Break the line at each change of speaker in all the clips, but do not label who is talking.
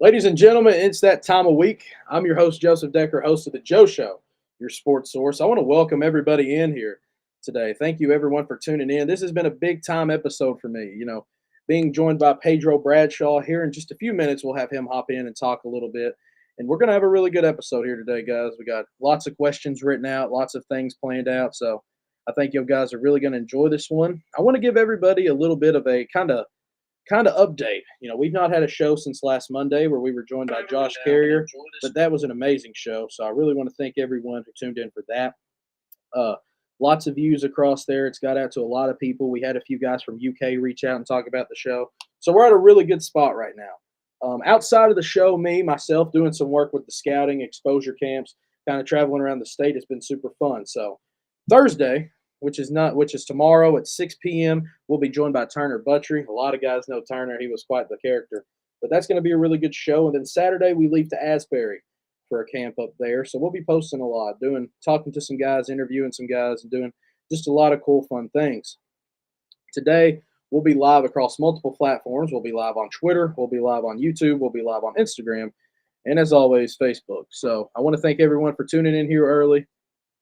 Ladies and gentlemen, it's that time of week. I'm your host, Joseph Decker, host of The Joe Show, your sports source. I want to welcome everybody in here today. Thank you, everyone, for tuning in. This has been a big time episode for me. Being joined by Pedro Bradshaw here in just a few minutes, we'll have him hop in and talk a little bit. And we're going to have a really good episode here today, guys. We got lots of questions written out, lots of things planned out. So I think you guys are really going to enjoy this one. I want to give everybody a little bit of a kind of update. We've not had a show since last Monday where we were joined by Josh Carrier, but that was an amazing show. So I really want to thank everyone who tuned in for that. Uh, Lots of views across there. It's got out to a lot of people. We had a few guys from UK reach out and talk about the show. So we're at a really good spot right now. Outside of the show, myself, doing some work with the scouting exposure camps, kind of traveling around the state has been super fun. So Thursday, which is tomorrow at 6 p.m. We'll be joined by Turner Buttrey. A lot of guys know Turner. He was quite the character. But that's going to be a really good show. And then Saturday, we leave to Asbury for a camp up there. So we'll be posting a lot, talking to some guys, interviewing some guys, and doing just a lot of cool, fun things. Today, we'll be live across multiple platforms. We'll be live on Twitter. We'll be live on YouTube. We'll be live on Instagram. And as always, Facebook. So I want to thank everyone for tuning in here early,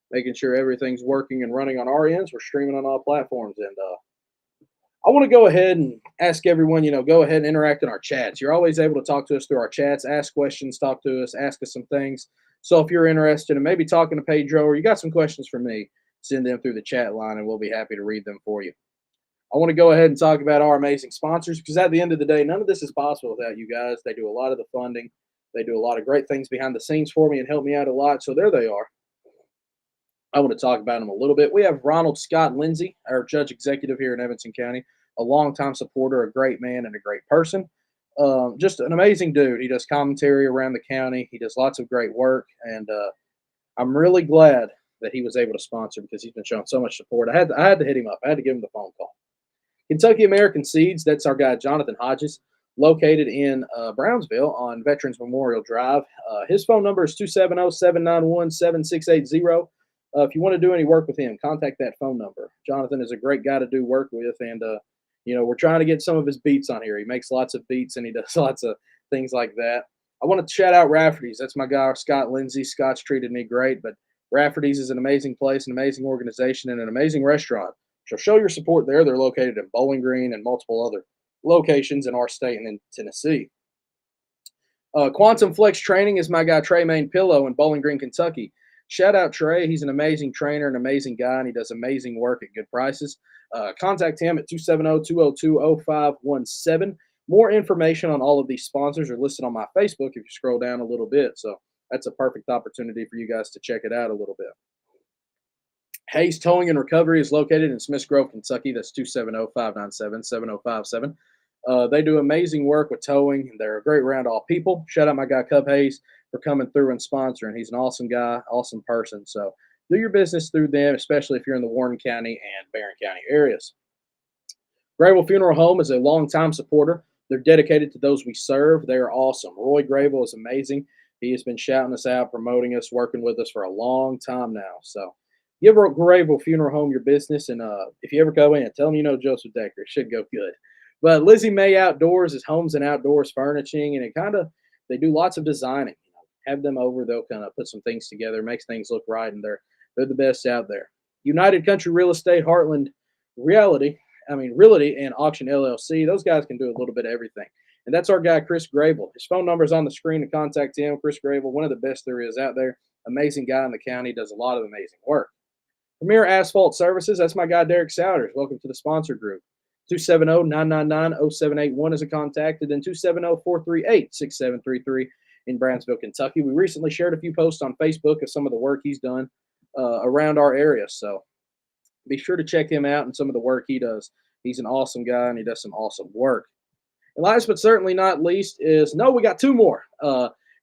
making sure everything's working and running on our ends. We're streaming on all platforms. And I want to go ahead and ask everyone, go ahead and interact in our chats. You're always able to talk to us through our chats, ask questions, talk to us, ask us some things. So if you're interested in maybe talking to Pedro or you got some questions for me, send them through the chat line and we'll be happy to read them for you. I want to go ahead and talk about our amazing sponsors because at the end of the day, none of this is possible without you guys. They do a lot of the funding. They do a lot of great things behind the scenes for me and help me out a lot. So there they are. I want to talk about them a little bit. We have Ronald Scott Lindsay, our judge executive here in Evanston County, a longtime supporter, a great man, and a great person. Just an amazing dude. He does commentary around the county. He does lots of great work, and I'm really glad that he was able to sponsor because he's been showing so much support. I had to hit him up. I had to give him the phone call. Kentucky American Seeds, that's our guy Jonathan Hodges, located in Brownsville on Veterans Memorial Drive. His phone number is 270-791-7680. If you want to do any work with him, contact that phone number. Jonathan is a great guy to do work with, and we're trying to get some of his beats on here. He makes lots of beats, and he does lots of things like that. I want to shout out Rafferty's. That's my guy, Scott Lindsay. Scott's treated me great, but Rafferty's is an amazing place, an amazing organization, and an amazing restaurant. So show your support there. They're located in Bowling Green and multiple other locations in our state and in Tennessee. Quantum Flex Training is my guy, Trey Main Pillow in Bowling Green, Kentucky. Shout out Trey. He's an amazing trainer, an amazing guy, and he does amazing work at good prices. Contact him at 270-202-0517. More information on all of these sponsors are listed on my Facebook if you scroll down a little bit. So that's a perfect opportunity for you guys to check it out a little bit. Hayes Towing and Recovery is located in Smiths Grove, Kentucky. That's 270-597-7057. They do amazing work with towing, and they're a great round all people. Shout out my guy, Cub Hayes, for coming through and sponsoring. He's an awesome guy, awesome person. So do your business through them, especially if you're in the Warren County and Barron County areas. Grable Funeral Home is a longtime supporter. They're dedicated to those we serve. They are awesome. Roy Grable is amazing. He has been shouting us out, promoting us, working with us for a long time now. So give Grable Funeral Home your business, and if you ever go in, tell them you know Joseph Decker. It should go good. But Lizzie May Outdoors is homes and outdoors furnishing, and they do lots of designing. Have them over, they'll kind of put some things together, makes things look right, and they're the best out there. United Country Real Estate, Heartland Realty and Auction LLC. Those guys can do a little bit of everything. And that's our guy, Chris Grable. His phone number is on the screen to contact him. Chris Grable, one of the best there is out there. Amazing guy in the county, does a lot of amazing work. Premier Asphalt Services, that's my guy, Derek Souders. Welcome to the sponsor group. 270-999-0781 is a contact, and then 270-438-6733 in Brownsville, Kentucky. We recently shared a few posts on Facebook of some of the work he's done around our area, so be sure to check him out and some of the work he does. He's an awesome guy, and he does some awesome work. And last but certainly not least we got two more.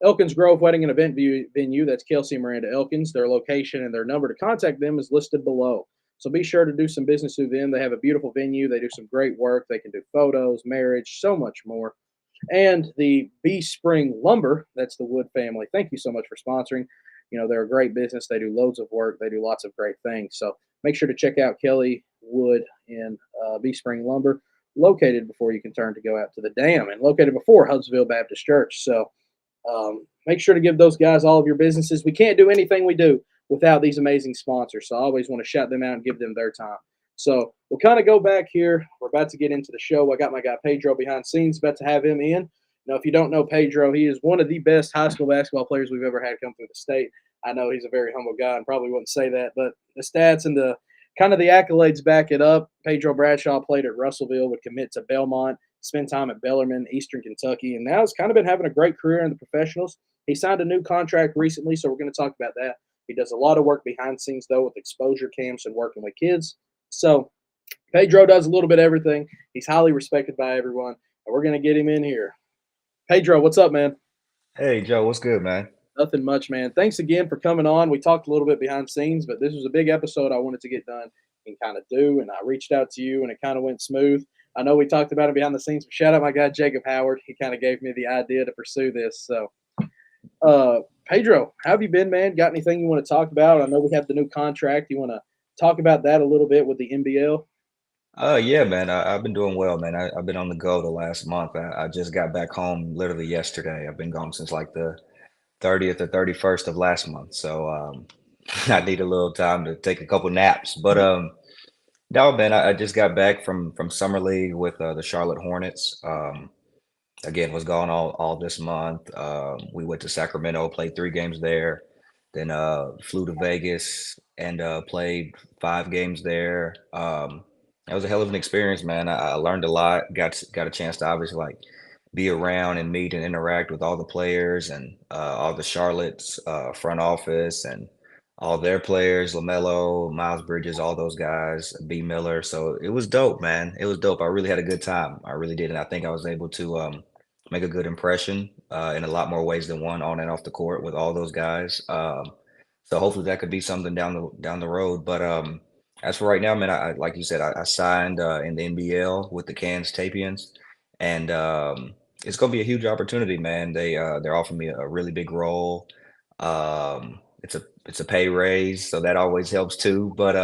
Elkins Grove Wedding and Event Venue, that's Kelsey and Miranda Elkins. Their location and their number to contact them is listed below. So be sure to do some business with them. They have a beautiful venue. They do some great work. They can do photos, marriage, so much more. And the B Spring Lumber, that's the Wood family. Thank you so much for sponsoring. They're a great business. They do loads of work. They do lots of great things. So make sure to check out Kelly Wood and B Spring Lumber. located before you can turn to go out to the dam, and located before Hubsville Baptist Church. So make sure to give those guys all of your businesses. We can't do anything we do without these amazing sponsors. So I always want to shout them out and give them their time. So we'll kind of go back here. We're about to get into the show. I got my guy Pedro behind scenes, about to have him in. Now, if you don't know Pedro, he is one of the best high school basketball players we've ever had come through the state. I know he's a very humble guy and probably wouldn't say that, but the stats and the kind of the accolades back it up. Pedro Bradshaw played at Russellville, would commit to Belmont, spend time at Bellarmine, Eastern Kentucky, and now has kind of been having a great career in the professionals. He signed a new contract recently, so we're going to talk about that. He does a lot of work behind the scenes, though, with exposure camps and working with kids. So Pedro does a little bit of everything. He's highly respected by everyone, and we're going to get him in here. Pedro, what's up, man?
Hey Joe, what's good, man?
Nothing much, man. Thanks again for coming on. We talked a little bit behind the scenes, but this was a big episode I wanted to get done and kind of do. And I reached out to you, and it kind of went smooth. I know we talked about it behind the scenes, but shout out my guy Jacob Howard. He kind of gave me the idea to pursue this. So, uh, Pedro, how have you been, man? Got anything you want to talk about? I know we have the new contract. You want to talk about that a little bit with the NBL?
Yeah, man. I've been doing well, man. I've been on the go the last month. I just got back home literally yesterday. I've been gone since like the 30th or 31st of last month. So I need a little time to take a couple naps. But no, man, I just got back from summer league with the Charlotte Hornets. Again, was gone all this month. We went to Sacramento, played 3 games there, then flew to Vegas and played 5 games there. That was a hell of an experience, man. I learned a lot. Got a chance to obviously like be around and meet and interact with all the players and all the Charlotte's front office and all their players, LaMelo, Miles Bridges, all those guys, B Miller. So it was dope, man. It was dope. I really had a good time. I really did, and I think I was able to make a good impression in a lot more ways than one on and off the court with all those guys. So hopefully that could be something down the road. But as for right now, man, I like you said, I signed in the NBL with the Cairns Tapians, and it's gonna be a huge opportunity, man. They're offering me a really big role. It's a pay raise, so that always helps too. But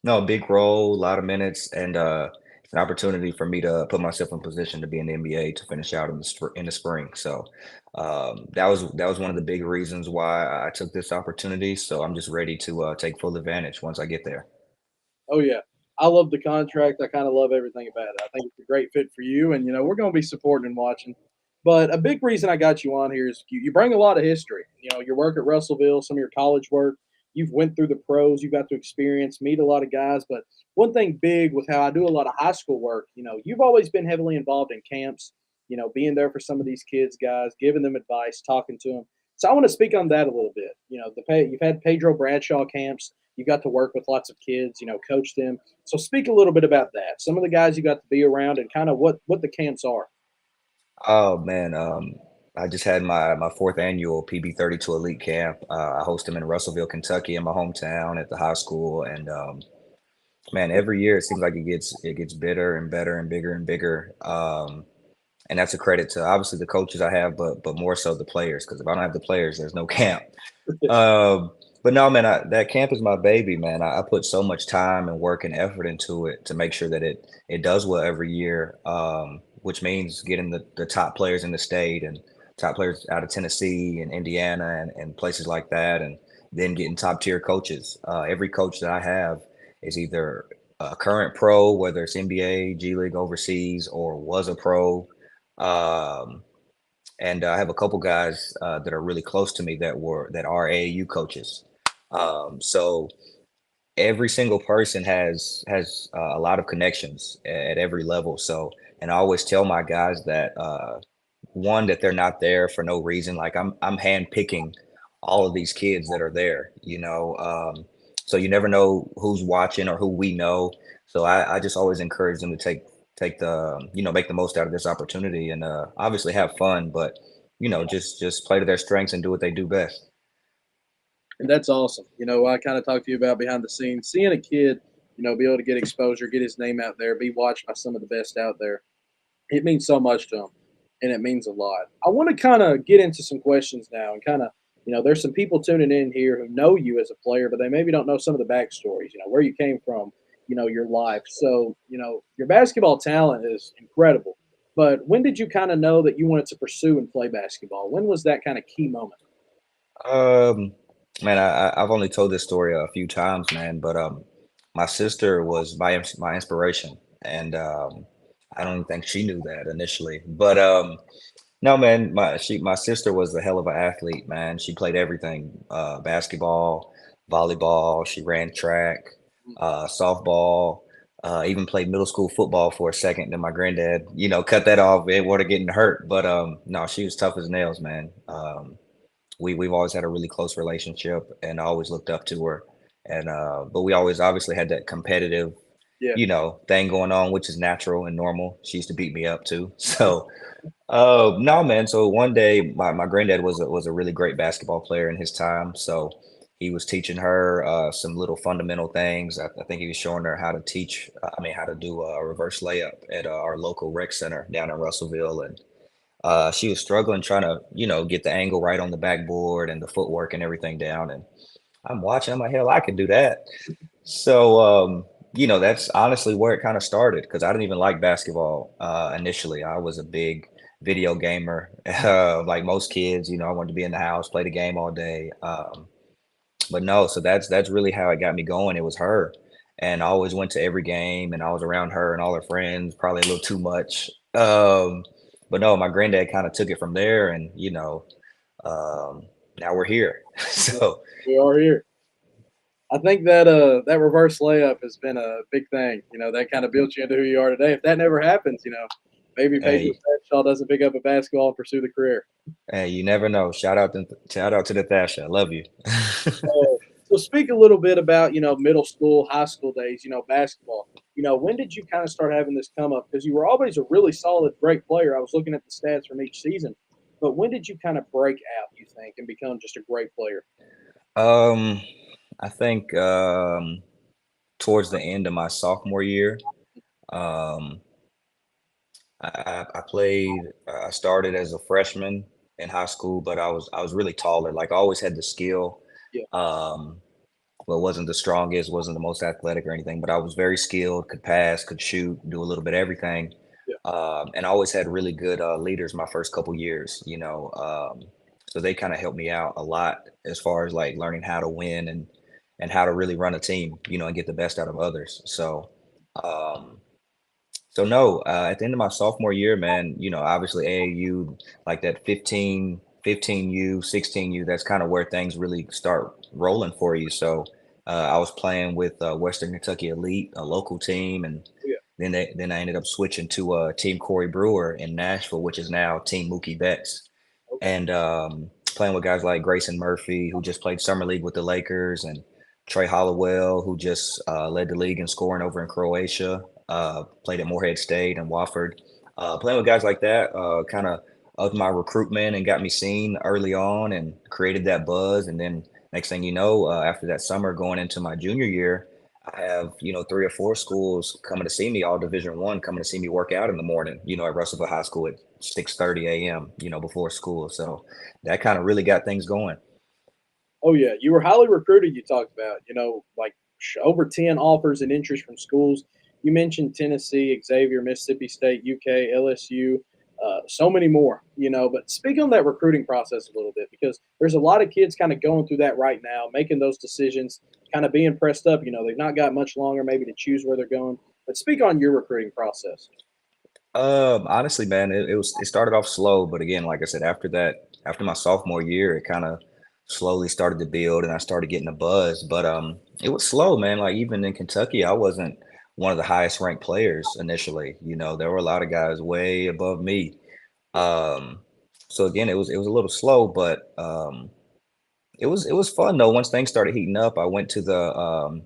no, a big role, a lot of minutes, and it's an opportunity for me to put myself in position to be in the NBA to finish out in the spring. So that was one of the big reasons why I took this opportunity. So I'm just ready to take full advantage once I get there.
Oh yeah, I love the contract. I kind of love everything about it. I think it's a great fit for you, and we're going to be supporting and watching. But a big reason I got you on here is you bring a lot of history. Your work at Russellville, some of your college work. You've went through the pros. You've got to experience, meet a lot of guys. But one thing big with how I do a lot of high school work, you've always been heavily involved in camps. Being there for some of these kids, guys, giving them advice, talking to them. So I want to speak on that a little bit. You've had Pedro Bradshaw camps. You got to work with lots of kids, coach them. So speak a little bit about that. Some of the guys you got to be around and kind of what the camps are.
Oh man, I just had my fourth annual PB32 Elite Camp. I host them in Russellville, Kentucky, in my hometown at the high school, and man, every year it seems like it gets better and better and bigger and bigger. And that's a credit to obviously the coaches I have, but more so the players, because if I don't have the players, there's no camp. But no, man, that camp is my baby, man. I put so much time and work and effort into it to make sure that it does well every year, which means getting the top players in the state and top players out of Tennessee and Indiana and places like that, and then getting top tier coaches. Every coach that I have is either a current pro, whether it's NBA, G League overseas, or was a pro. Um, and I have a couple guys that are really close to me that are AAU coaches. So every single person has a lot of connections at every level. So, and I always tell my guys that one, that they're not there for no reason. Like I'm handpicking all of these kids that are there. So you never know who's watching or who we know. So I just always encourage them to take the make the most out of this opportunity and obviously have fun, but just play to their strengths and do what they do best.
And that's awesome. I kind of talked to you about behind the scenes, seeing a kid, be able to get exposure, get his name out there, be watched by some of the best out there. It means so much to him, and it means a lot. I want to kind of get into some questions now, and kind of, there's some people tuning in here who know you as a player, but they maybe don't know some of the backstories. Where you came from, your life. So, your basketball talent is incredible. But when did you kind of know that you wanted to pursue and play basketball? When was that kind of key moment?
Um, Man, I've only told this story a few times, man, but my sister was my inspiration, and I don't even think she knew that initially. But no, man, my sister was a hell of an athlete, man. She played everything, basketball, volleyball. She ran track, softball. Even played middle school football for a second. Then my granddad, cut that off. It would have getting hurt, but no, she was tough as nails, man. We've always had a really close relationship, and I always looked up to her. And but we always obviously had that competitive,
Yeah.
thing going on, which is natural and normal. She used to beat me up too, so. No, man. So one day, my granddad was a really great basketball player in his time. So he was teaching her some little fundamental things. I think he was showing her how to how to do a reverse layup at our local rec center down in Russellville, and she was struggling trying to, get the angle right on the backboard and the footwork and everything down. And I'm watching. I'm like, hell, I can do that. So, that's honestly where it kind of started because I didn't even like basketball initially. I was a big video gamer, like most kids. I wanted to be in the house, play the game all day. But no, so that's really how it got me going. It was her, and I always went to every game, and I was around her and all her friends, probably a little too much. But no, my granddad kind of took it from there, and um, now we're here.
Yeah,
So.
we are here. I think that that reverse layup has been a big thing. That kind of built you into who you are today. If that never happens, maybe Pedro
Hey,
Bradshaw doesn't pick up a basketball and pursue the career.
Hey, you never know. Shout out to Natasha. I love you.
So speak a little bit about middle school, high school days. Basketball. When did you kind of start having this come up? Because you were always a really solid, great player. I was looking at the stats from each season, but when did you kind of break out? You think and become just a great player?
Um, I think towards the end of my sophomore year, um, I played. I started as a freshman in high school, but I was really taller. Like I always had the skill.
Yeah,
Um, well, wasn't the strongest, wasn't the most athletic or anything, but I was very skilled, could pass, could shoot, do a little bit of everything.
yeah.
And I always had really good leaders my first couple years, so they kind of helped me out a lot as far as like learning how to win and how to really run a team, and get the best out of others. Um, so no, at the end of my sophomore year, man, obviously AAU, like that 15U, 16U, that's kind of where things really start rolling for you. So I was playing with Western Kentucky Elite, a local team, and
Yeah.
then I ended up switching to Team Corey Brewer in Nashville, which is now Team Mookie Betts,
Okay.
and playing with guys like Grayson Murphy, who just played summer league with the Lakers, and Trey Hollowell, who just led the league in scoring over in Croatia, played at Morehead State and Wofford. Playing with guys like that kind of upped my recruitment and got me seen early on and created that buzz. And then next thing you know, after that summer going into my junior year, I have, three or four schools coming to see me, all Division I, coming to see me work out in the morning, at Russellville High School at 6:30 a.m., before school. So that kind of really got things going.
Oh yeah, you were highly recruited. You talked about like over 10 offers and interest from schools. You mentioned Tennessee, Xavier, Mississippi State, UK, LSU, so many more. But speak on that recruiting process a little bit because there's a lot of kids kind of going through that right now, making those decisions, kind of being pressed up. They've not got much longer maybe to choose where they're going. But speak on your recruiting process.
Honestly, man, it started off slow, but again, like I said, after my sophomore year, it kind of slowly started to build, and I started getting a buzz. But it was slow, man. Like even in Kentucky, I wasn't one of the highest ranked players initially. There were a lot of guys way above me.
Yeah,
Um, so again, it was a little slow, but it was fun though. Once things started heating up, I went to the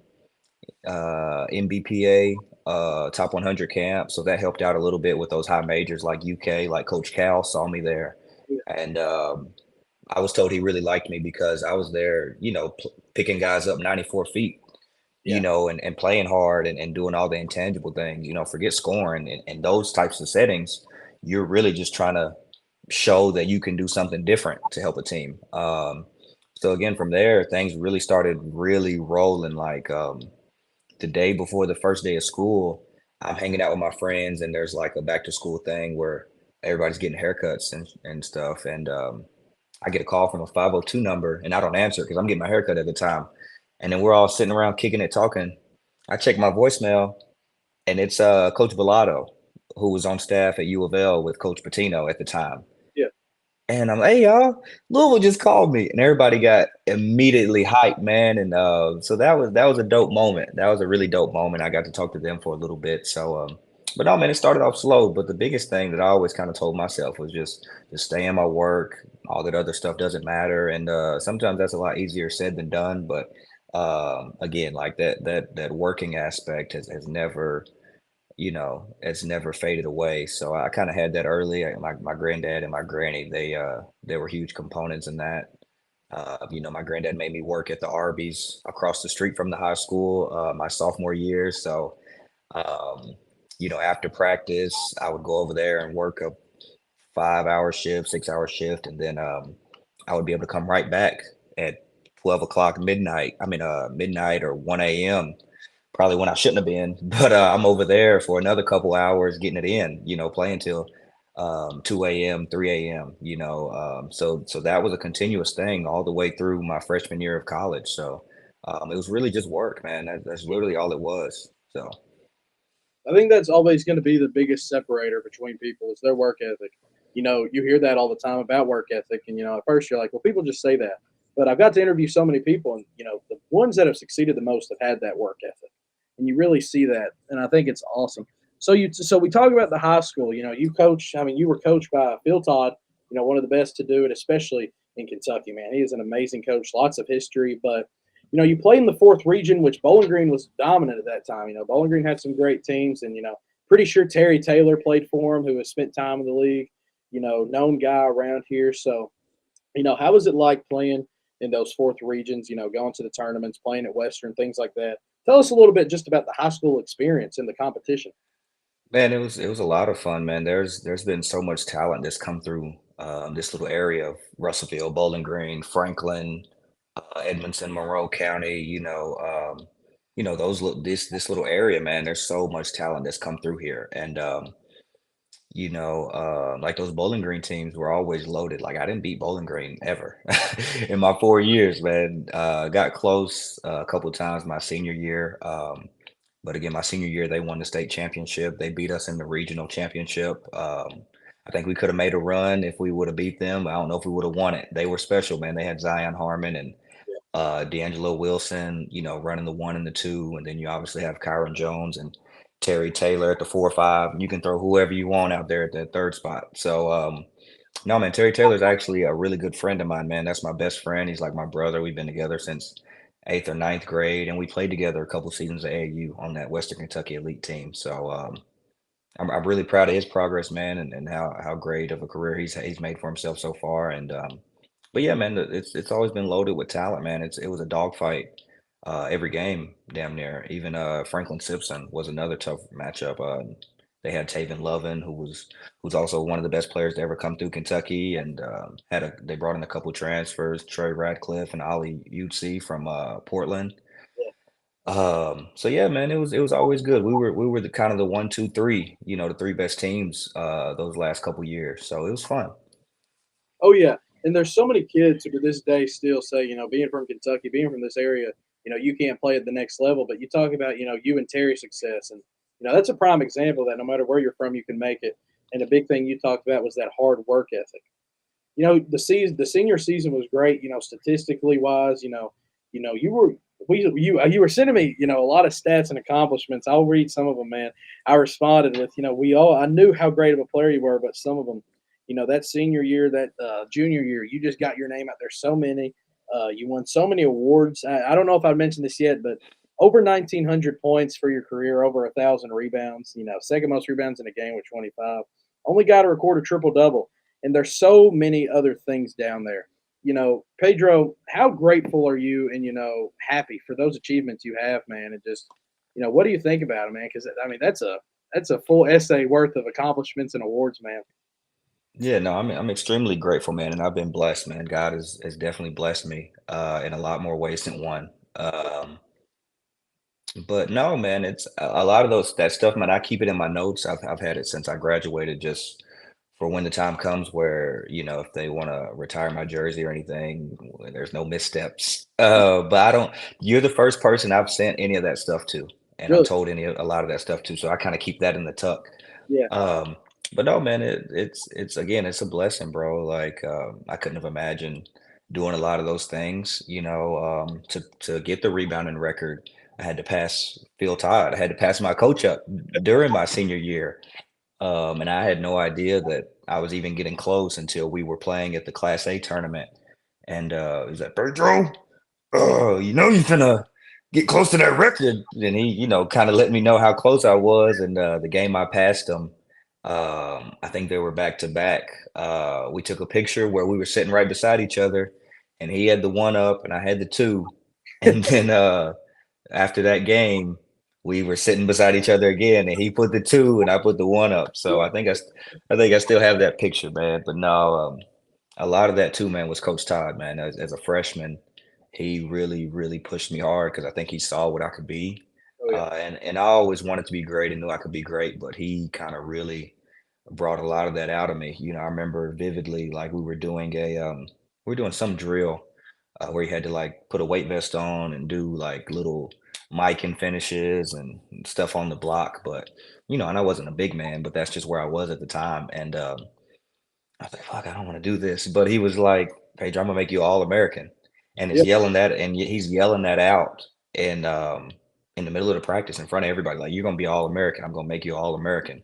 MBPA top 100 camp. So that helped out a little bit with those high majors like UK, like Coach Cal saw me there.
yeah,
And I was told he really liked me because I was there, picking guys up 94 feet,
yeah.
and playing hard and doing all the intangible things, forget scoring and those types of settings. You're really just trying to show that you can do something different to help a team. So again, from there, things really started really rolling. Like the day before the first day of school, I'm hanging out with my friends, and there's like a back to school thing where everybody's getting haircuts and stuff. And I get a call from a 502 number, and I don't answer because I'm getting my haircut at the time. And then we're all sitting around kicking it, talking. I check my voicemail, and it's Coach Villado, who was on staff at U of L with Coach Patino at the time.
Yeah.
And I'm like, hey y'all, Louisville just called me, and everybody got immediately hyped, man. And so that was a dope moment. That was a really dope moment. I got to talk to them for a little bit. So, but no, man, it started off slow. But the biggest thing that I always kind of told myself was just stay in my work. All that other stuff doesn't matter, and sometimes that's a lot easier said than done. But again, like that working aspect has never it's never faded away. So I kind of had that early. My granddad and my granny, they were huge components in that. My granddad made me work at the Arby's across the street from the high school my sophomore year. So, um, after practice, I would go over there and work a 5 hour shift, 6 hour shift, and then I would be able to come right back at 12 o'clock midnight. I mean, midnight or 1 a.m. Probably when I shouldn't have been, but I'm over there for another couple hours getting it in, playing till 2 a.m., 3 a.m., so that was a continuous thing all the way through my freshman year of college. So it was really just work, man. That's literally all it was. So
I think that's always going to be the biggest separator between people is their work ethic. You hear that all the time about work ethic, and at first you're like, well, people just say that, but I've got to interview so many people, and the ones that have succeeded the most have had that work ethic, and you really see that, and I think it's awesome. So we talk about the high school. You coach. I mean, you were coached by Phil Todd. One of the best to do it, especially in Kentucky. Man, he is an amazing coach. Lots of history, but you play in the fourth region, which Bowling Green was dominant at that time. Bowling Green had some great teams, and pretty sure Terry Taylor played for him, who has spent time in the league. Known guy around here. So, how was it like playing in those fourth regions? Going to the tournaments, playing at Western, things like that. Tell us a little bit just about the high school experience and the competition.
man, it was a lot of fun, man. There's been so much talent that's come through this little area of Russellville, Bowling Green, Franklin, Edmonton, Monroe County. This little area, man. There's so much talent that's come through here, and like those Bowling Green teams were always loaded. Like I didn't beat Bowling Green ever in my 4 years, man. Got close a couple of times my senior year. But again, my senior year, they won the state championship. They beat us in the regional championship. I think we could have made a run if we would have beat them. I don't know if we would have won it. They were special, man. They had Zion Harmon and D'Angelo Wilson, running the one and the two. And then you obviously have Kyron Jones and Terry Taylor at the 4 or 5. You can throw whoever you want out there at that third spot. So, no, man, Terry Taylor's actually a really good friend of mine, man. That's my best friend. He's like my brother. We've been together since eighth or ninth grade, and we played together a couple seasons at AAU on that Western Kentucky elite team. So I'm really proud of his progress, man, and how great of a career he's made for himself so far. And but yeah, man, it's always been loaded with talent, man. It was a dogfight every game, damn near. Even Franklin Simpson was another tough matchup. They had Taven Lovin, who's also one of the best players to ever come through Kentucky, and they brought in a couple transfers, Trey Radcliffe and Ali Utsi from Portland. So yeah, man, it was always good. We were the kind of the 1, 2, 3, the three best teams those last couple years. So it was fun.
Oh yeah, and there's so many kids who to this day still say, being from Kentucky, being from this area, you can't play at the next level. But you talk about, you and Terry's success, and that's a prime example that no matter where you're from, you can make it. And the big thing you talked about was that hard work ethic. The senior season was great. Statistically wise, you were you were sending me, a lot of stats and accomplishments. I'll read some of them, man. I responded with, I knew how great of a player you were, but some of them, that senior year, that junior year, you just got your name out there. So many, you won so many awards. I don't know if I mentioned this yet, but over 1,900 points for your career, over 1,000 rebounds. Second most rebounds in a game with 25. Only guy to record a triple double. And there's so many other things down there. Pedro, how grateful are you and happy for those achievements you have, man? And just, what do you think about it, man? Because I mean, that's a full essay worth of accomplishments and awards, man.
Yeah, no, I'm extremely grateful, man, and I've been blessed, man. God has definitely blessed me in a lot more ways than one. But no, man, it's a lot of those that stuff, man. I keep it in my notes. I've had it since I graduated, just for when the time comes where if they want to retire my jersey or anything, where there's no missteps. But I don't. You're the first person I've sent any of that stuff to, and I've
Really?
told a lot of that stuff to. So I kind of keep that in the tuck.
Yeah.
Um, but no, man, it's again, it's a blessing, bro. Like I couldn't have imagined doing a lot of those things. To get the rebounding record, I had to pass Phil Todd. I had to pass my coach up during my senior year, and I had no idea that I was even getting close until we were playing at the Class A tournament. And he was like, Pedro, you're finna get close to that record. And he, kind of let me know how close I was. And the game I passed him, I think they were back to back. We took a picture where we were sitting right beside each other, and he had the one up, and I had the two. And then after that game, we were sitting beside each other again, and he put the two, and I put the one up. So I think I still have that picture, man. But no, a lot of that too, man, was Coach Todd, man. As a freshman, he really, really pushed me hard because I think he saw what I could be,
Oh yeah.
and I always wanted to be great and knew I could be great, but he kind of really brought a lot of that out of me. I remember vividly, like we were doing some drill where you had to like put a weight vest on and do like little mic and finishes and stuff on the block. But and I wasn't a big man, but that's just where I was at the time. And I was like, fuck, I don't want to do this. But he was like, Pedro, I'm gonna make you all American. And
Yeah.
he's yelling that out and in the middle of the practice in front of everybody, like, you're gonna be all American. I'm gonna make you all American.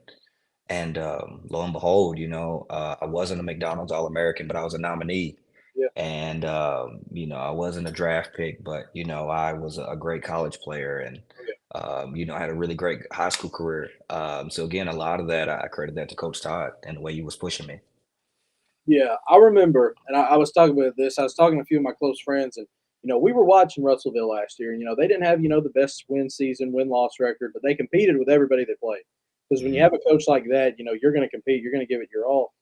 And lo and behold, I wasn't a McDonald's All American, but I was a nominee.
Yeah.
And I wasn't a draft pick, but I was a great college player, and
Oh yeah.
I had a really great high school career. So again, a lot of that I credit that to Coach Todd and the way he was pushing me.
Yeah, I remember, and I was talking about this. I was talking to a few of my close friends, and we were watching Russellville last year, and they didn't have the best win loss record, but they competed with everybody they played. Because when you
Hmm.
have a coach like that, you're going to compete, you're going to give it your all.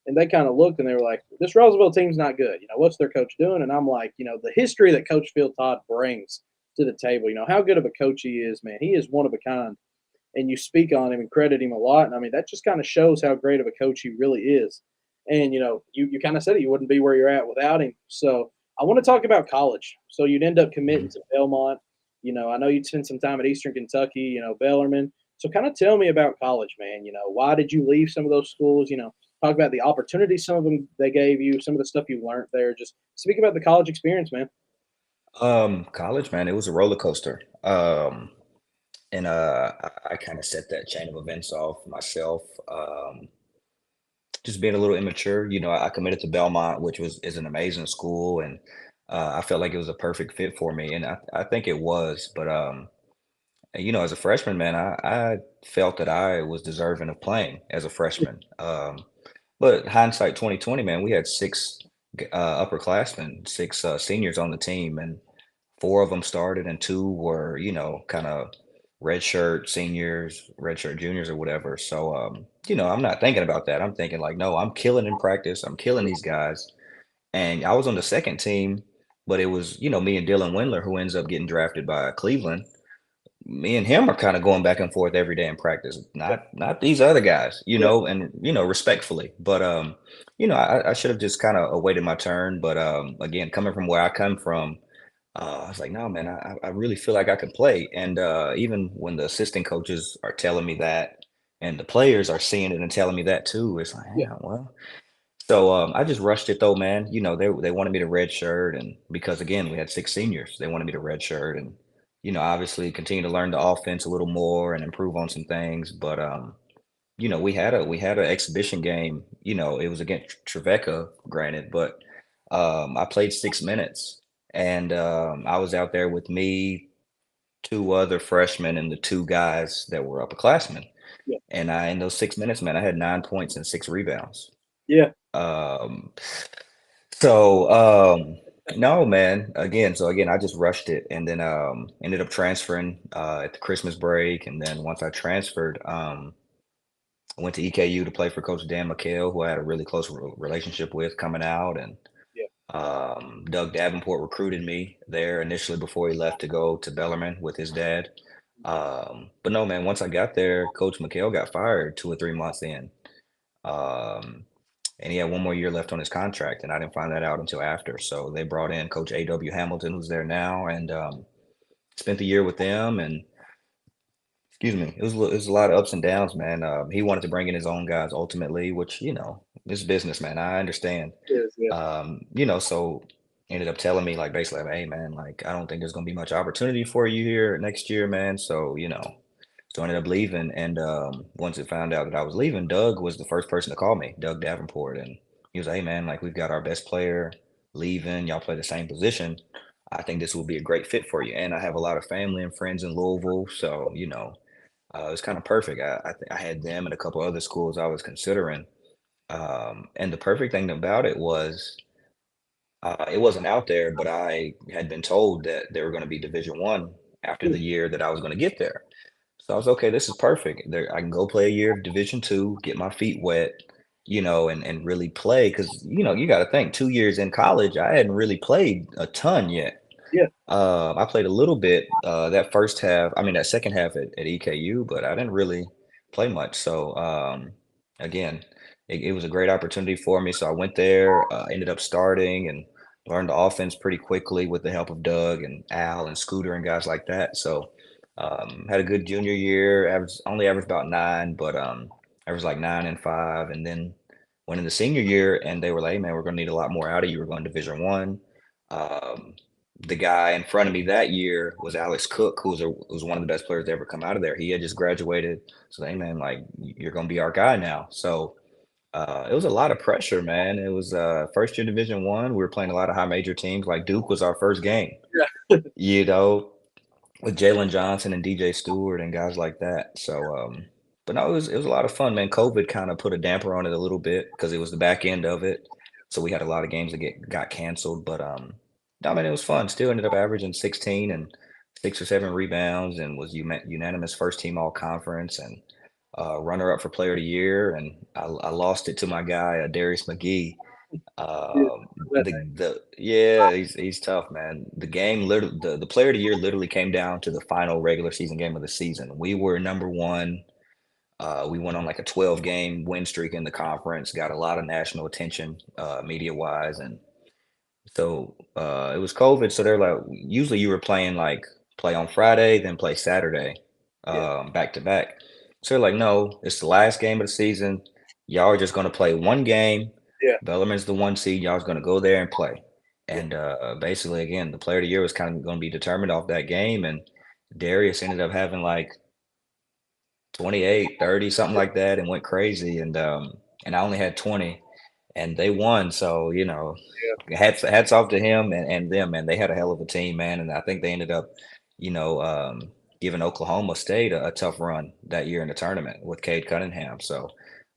And they kind of looked and they were like, "This Russellville team's not good. What's their coach doing?" And I'm like, the history that Coach Phil Todd brings to the table. How good of a coach he is, man. He is one of a kind, and you speak on him and credit him a lot. And I mean, that just kind of shows how great of a coach he really is. And you kind of said it, you wouldn't be where you're at without him. So I want to talk about college. So you'd end up committing
Hmm.
to Belmont. I know you'd spend some time at Eastern Kentucky, Bellarmine. So kind of tell me about college, man. Why did you leave some of those schools? Talk about the opportunities some of them they gave you, some of the stuff you learned there. Just speak about the college experience, man.
College, man, it was a roller coaster. And I kind of set that chain of events off myself. Just being a little immature, I committed to Belmont, which is an amazing school, and I felt like it was a perfect fit for me, and I think it was. But as a freshman, man, I felt that I was deserving of playing as a freshman. But hindsight 2020, man, we had six upperclassmen, six seniors on the team, and four of them started, and two were, kind of redshirt seniors, redshirt juniors, or whatever. So, I'm not thinking about that. I'm thinking like, no, I'm killing in practice. I'm killing these guys. And I was on the second team, but it was, me and Dylan Windler, who ends up getting drafted by Cleveland. Me and him are kind of going back and forth every day in practice.
Yeah,
Not these other guys,
yeah,
and respectfully. But I should have just kind of awaited my turn. But again, coming from where I come from, I was like, no, man, I really feel like I can play. And even when the assistant coaches are telling me that, and the players are seeing it and telling me that too, it's like,
yeah,
yeah, well. So I just rushed it though, man. They wanted me to red shirt, and because again we had six seniors, they wanted me to red shirt, and obviously continue to learn the offense a little more and improve on some things. But we had an exhibition game. It was against Trevecca, granted, but I played 6 minutes, and I was out there with me, two other freshmen, and the two guys that were upperclassmen.
yeah,
And in those 6 minutes, man, I had 9 points and six rebounds.
yeah,
Um, so no, man. So again, I just rushed it, and then ended up transferring at the Christmas break, and then once I transferred, I went to EKU to play for Coach Dan McHale, who I had a really close relationship with coming out, and
yeah,
Doug Davenport recruited me there initially before he left to go to Bellarmine with his dad. But no, man, once I got there, Coach McHale got fired 2 or 3 months in. Um, and he had one more year left on his contract, and I didn't find that out until after. So they brought in Coach A.W. Hamilton, who's there now, and spent the year with them. And excuse me, it was a lot of ups and downs, man. He wanted to bring in his own guys ultimately, which is business, man. I understand.
Yes, yeah,
So ended up telling me like basically, like, hey man, like I don't think there's gonna be much opportunity for you here next year, man. So I ended up leaving. And once it found out that I was leaving, Doug was the first person to call me, Doug Davenport, and he was like, hey man, like we've got our best player leaving. Y'all play the same position. I think this will be a great fit for you. And I have a lot of family and friends in Louisville, so it was kind of perfect. I had them and a couple other schools I was considering. And the perfect thing about it wasn't out there, but I had been told that they were going to be Division 1 after
yeah,
the year that I was going to get there. So I was okay. This is perfect. There, I can go play a year of Division 2, get my feet wet, and really play because you got to think 2 years in college, I hadn't really played a ton yet.
yeah,
I played a little bit that first half. I mean, that second half at EKU, but I didn't really play much. So again, it was a great opportunity for me. So I went there, ended up starting and learned the offense pretty quickly with the help of Doug and Al and Scooter and guys like that. So had a good junior year. Only averaged about 9, but averaged like 9 and 5, and then went in the senior year, and they were like, "Hey, man, we're going to need a lot more out of you. We're going Division 1." Um, the guy in front of me that year was Alex Cook, who's one of the best players to ever come out of there. He had just graduated, so hey man, like you're gonna be our guy now. So it was a lot of pressure, man. It was first year Division 1. We were playing a lot of high major teams. Like Duke was our first game,
yeah,
you know, with Jalen Johnson and DJ Stewart and guys like that. So, but no, it was a lot of fun, man. COVID kind of put a damper on it a little bit because it was the back end of it. So we had a lot of games that got canceled. But no, man, it was fun. Still ended up averaging 16 and 6 or 7 rebounds, and was unanimous first team all conference and runner up for player of the year. And I lost it to my guy Darius McGee.
yeah.
um,
That name.
the yeah, he's tough, man. The game literally, the player of the year literally came down to the final regular season game of the season. We were number one. We went on like a 12 game win streak in the conference, got a lot of national attention, media wise, and so it was COVID. So they're like, usually you were playing like play on Friday, then play Saturday,
Yeah,
back to back. So they're like, no, it's the last game of the season. Y'all are just going to play one game.
yeah,
Bellarmine's the 1 seed. Y'all's going to go there and play.
yeah,
And basically, again, the player of the year was kind of going to be determined off that game. And Darius ended up having like 28, 30, something like that, and went crazy. And I only had 20, and they won. So
yeah.
hats off to him and them, man. They had a hell of a team, man, and I think they ended up, you know, um, giving Oklahoma State a tough run that year in the tournament with Cade Cunningham. So,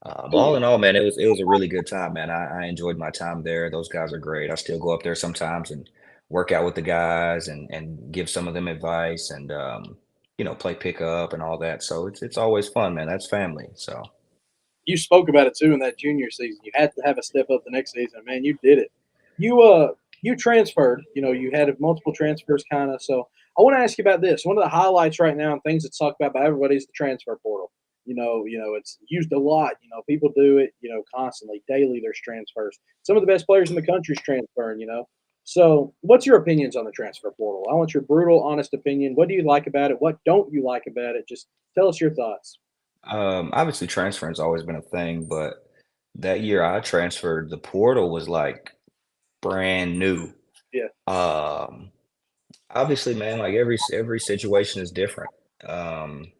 but
Oh
all
yeah.
in all, man, it was a really good time, man. I enjoyed my time there. Those guys are great. I still go up there sometimes and work out with the guys and give some of them advice and play pickup and all that. So it's always fun, man. That's family. So.
You spoke about it too in that junior season. You had to have a step up the next season. Man, you did it. You transferred. You had multiple transfers, kind of. So I want to ask you about this. One of the highlights right now and things that's talked about by everybody is the transfer portal. It's used a lot. People do it. Constantly, daily. There's transfers. Some of the best players in the country's transferring. So, what's your opinions on the transfer portal? I want your brutal, honest opinion. What do you like about it? What don't you like about it? Just tell us your thoughts.
Obviously, transferring's always been a thing, but that year I transferred, the portal was like brand new.
Yeah,
Um, Obviously, man, like every situation is different. Um,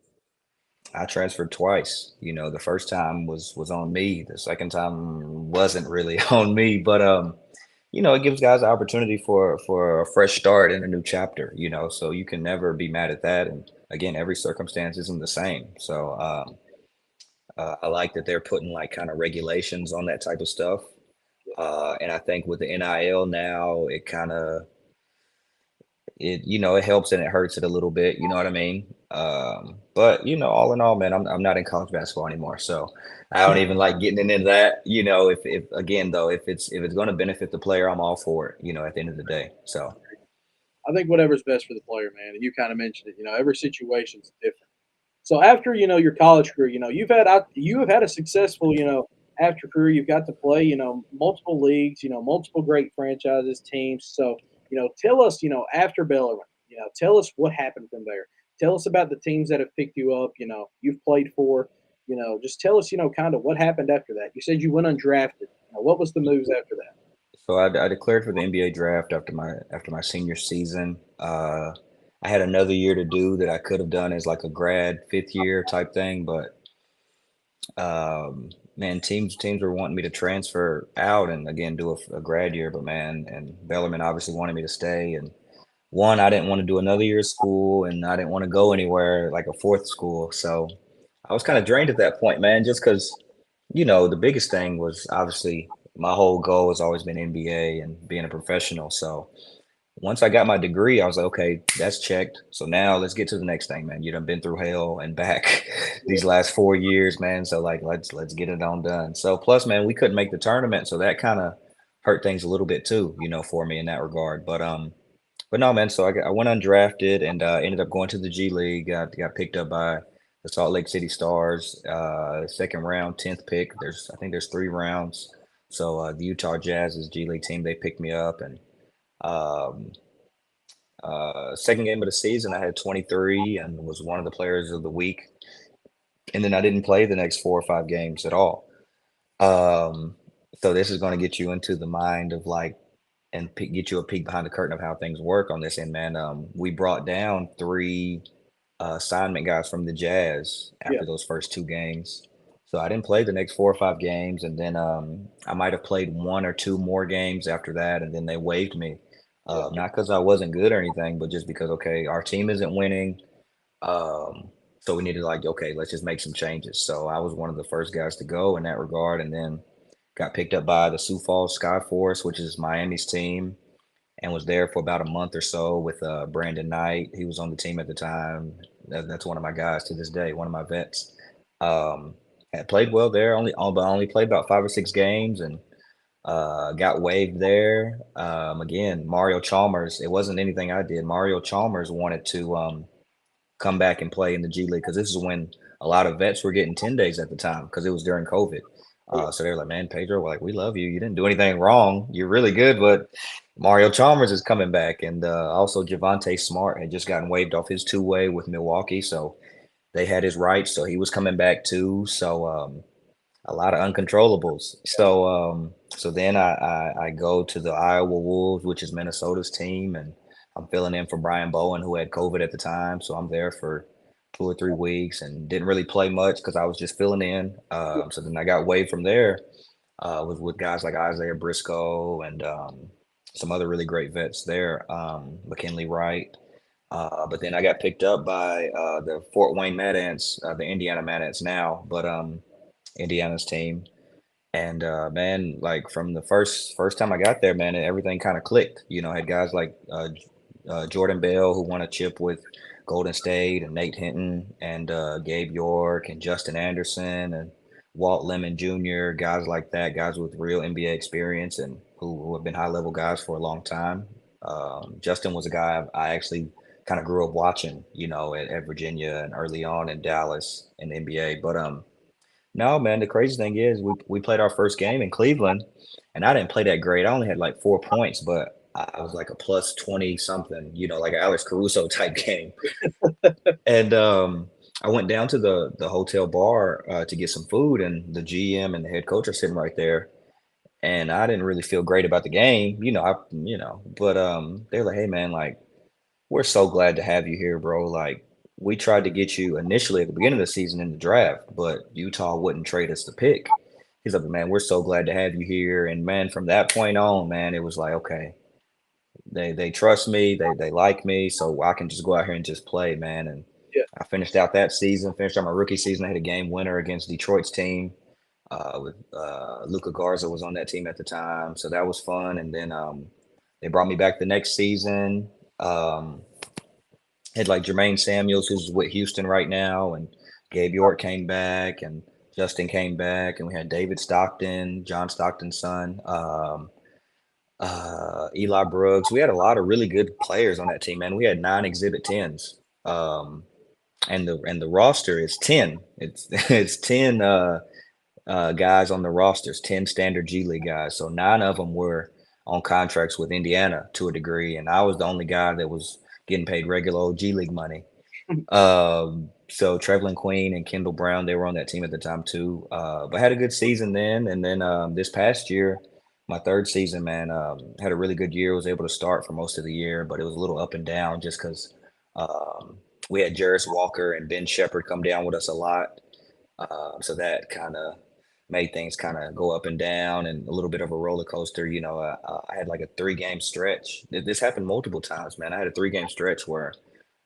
I transferred twice. The first time was on me. The second time wasn't really on me, but it gives guys an opportunity for a fresh start in a new chapter. So you can never be mad at that. And again, every circumstance isn't the same. So I like that they're putting like kind of regulations on that type of stuff. And I think with the NIL now, it helps and it hurts it a little bit. You know what I mean? But all in all, man, I'm not in college basketball anymore, so I don't even like getting into that. If again though, if it's going to benefit the player, I'm all for it. At the end of the day, so.
I think whatever's best for the player, man. And you kind of mentioned it. Every situation's different. So after your college career, you have had a successful after career. You've got to play multiple leagues, multiple great franchises, teams. So tell us after Bellarmine, tell us what happened from there. Tell us about the teams that have picked you up. You've played for. Just tell us kind of what happened after that. You said you went undrafted. What was the moves after that?
So I declared for the NBA draft after my senior season. I had another year to do that I could have done as like a grad fifth year type thing, but man, teams were wanting me to transfer out and again do a grad year, but man, and Bellarmine obviously wanted me to stay. And one, I didn't want to do another year of school, and I didn't want to go anywhere like a fourth school. So I was kind of drained at that point, man, just because the biggest thing was obviously my whole goal has always been NBA and being a professional. So once I got my degree, I was like, okay, that's checked. So now let's get to the next thing, man. You done been through hell and back
Yeah,
these last 4 years, man. So like let's get it on done. So plus, man, we couldn't make the tournament, so that kind of hurt things a little bit too, for me in that regard. But no, man. So I went undrafted and ended up going to the G League. Got picked up by the Salt Lake City Stars. Second round, 10th pick. I think there's 3 rounds. So the Utah Jazz's G League team, they picked me up, and um, second game of the season, I had 23 and was one of the players of the week. And then I didn't play the next 4 or 5 games at all. Um, so this is going to get you into the mind of like and get you a peek behind the curtain of how things work on this end, man. We brought down 3 assignment guys from the Jazz
yeah,
after those first 2 games. So I didn't play the next 4 or 5 games, and then I might have played 1 or 2 more games after that, and then they waived me.
yeah,
Not because I wasn't good or anything, but just because okay, our team isn't winning. So we needed like, okay, let's just make some changes. So I was one of the first guys to go in that regard, and then got picked up by the Sioux Falls Sky Force, which is Miami's team, and was there for about a month or so with Brandon Knight. He was on the team at the time. That's one of my guys to this day, one of my vets. Um, had played well there, but only played about 5 or 6 games, and got waived there. Again, Mario Chalmers. It wasn't anything I did. Mario Chalmers wanted to come back and play in the G League because this is when a lot of vets were getting 10 days at the time because it was during COVID.
yeah,
So they're like, man, Pedro, like we love you. You didn't do anything wrong. You're really good, but Mario Chalmers is coming back, and also Javante Smart had just gotten waived off his 2-way with Milwaukee, so they had his rights, so he was coming back too. So a lot of uncontrollables. So then I go to the Iowa Wolves, which is Minnesota's team, and I'm filling in for Brian Bowen, who had COVID at the time. So I'm there for 2 or 3 weeks and didn't really play much because I was just filling in.
yeah,
So then I got waived from there. Was with guys like Isaiah Briscoe and some other really great vets there, McKinley Wright. But then I got picked up by the Fort Wayne Mad Ants, the Indiana Mad Ants now, but Indiana's team. And man, like from the first time I got there, man, everything kind of clicked. I had guys like Jordan Bell who won a chip with Golden State, and Nate Hinton, and Gabe York, and Justin Anderson, and Walt Lemon Jr. Guys like that, guys with real NBA experience and who have been high level guys for a long time. Justin was a guy I actually kind of grew up watching, at Virginia and early on in Dallas in the NBA. But no, man, the crazy thing is we played our first game in Cleveland, and I didn't play that great. I only had like 4 points, but I was like a plus 20 something, like an Alex Caruso type game. And I went down to the hotel bar to get some food, and the GM and the head coach are sitting right there. And I didn't really feel great about the game, but they're like, hey man, like we're so glad to have you here, bro. Like, we tried to get you initially at the beginning of the season in the draft, but Utah wouldn't trade us the pick. He's like, man, we're so glad to have you here. And man, from that point on, man, it was like, okay, they trust me, they like me, so I can just go out here and just play, man. And
yeah,
I finished out that season, finished out my rookie season. I had a game winner against Detroit's team. With Luca Garza was on that team at the time, so that was fun. And then they brought me back the next season. Um, Had like Jermaine Samuels, who's with Houston right now, and Gabe York came back, and Justin came back, and we had David Stockton, John Stockton's son. Eli Brooks. We had a lot of really good players on that team, man. We had 9 Exhibit 10s. And the roster is 10. It's it's 10 guys on the rosters, 10 standard G League guys. So 9 of them were on contracts with Indiana to a degree, and I was the only guy that was getting paid regular old G League money. So Trevlin Queen and Kendall Brown, they were on that team at the time too. But had a good season then, and then this past year, my third season, man, had a really good year. Was able to start for most of the year, but it was a little up and down just because um, we had Jarris Walker and Ben Shepherd come down with us a lot. So that kind of made things kind of go up and down and a little bit of a roller coaster. I had like a 3 game stretch. This happened multiple times, man. I had a 3 game stretch where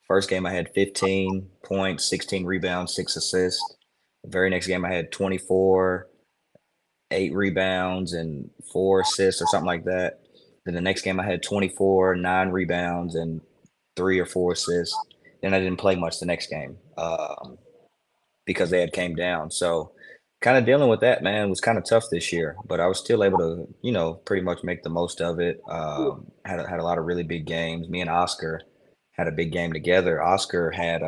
first game I had 15 points, 16 rebounds, 6 assists. The very next game I had 24, 8 rebounds, and 4 assists or something like that. Then the next game I had 24, 9 rebounds, and 3 or 4 assists. Then I didn't play much the next game. Because they had came down. So kind of dealing with that, man, was kind of tough this year, but I was still able to, pretty much make the most of it. Had a lot of really big games. Me and Oscar had a big game together. Oscar had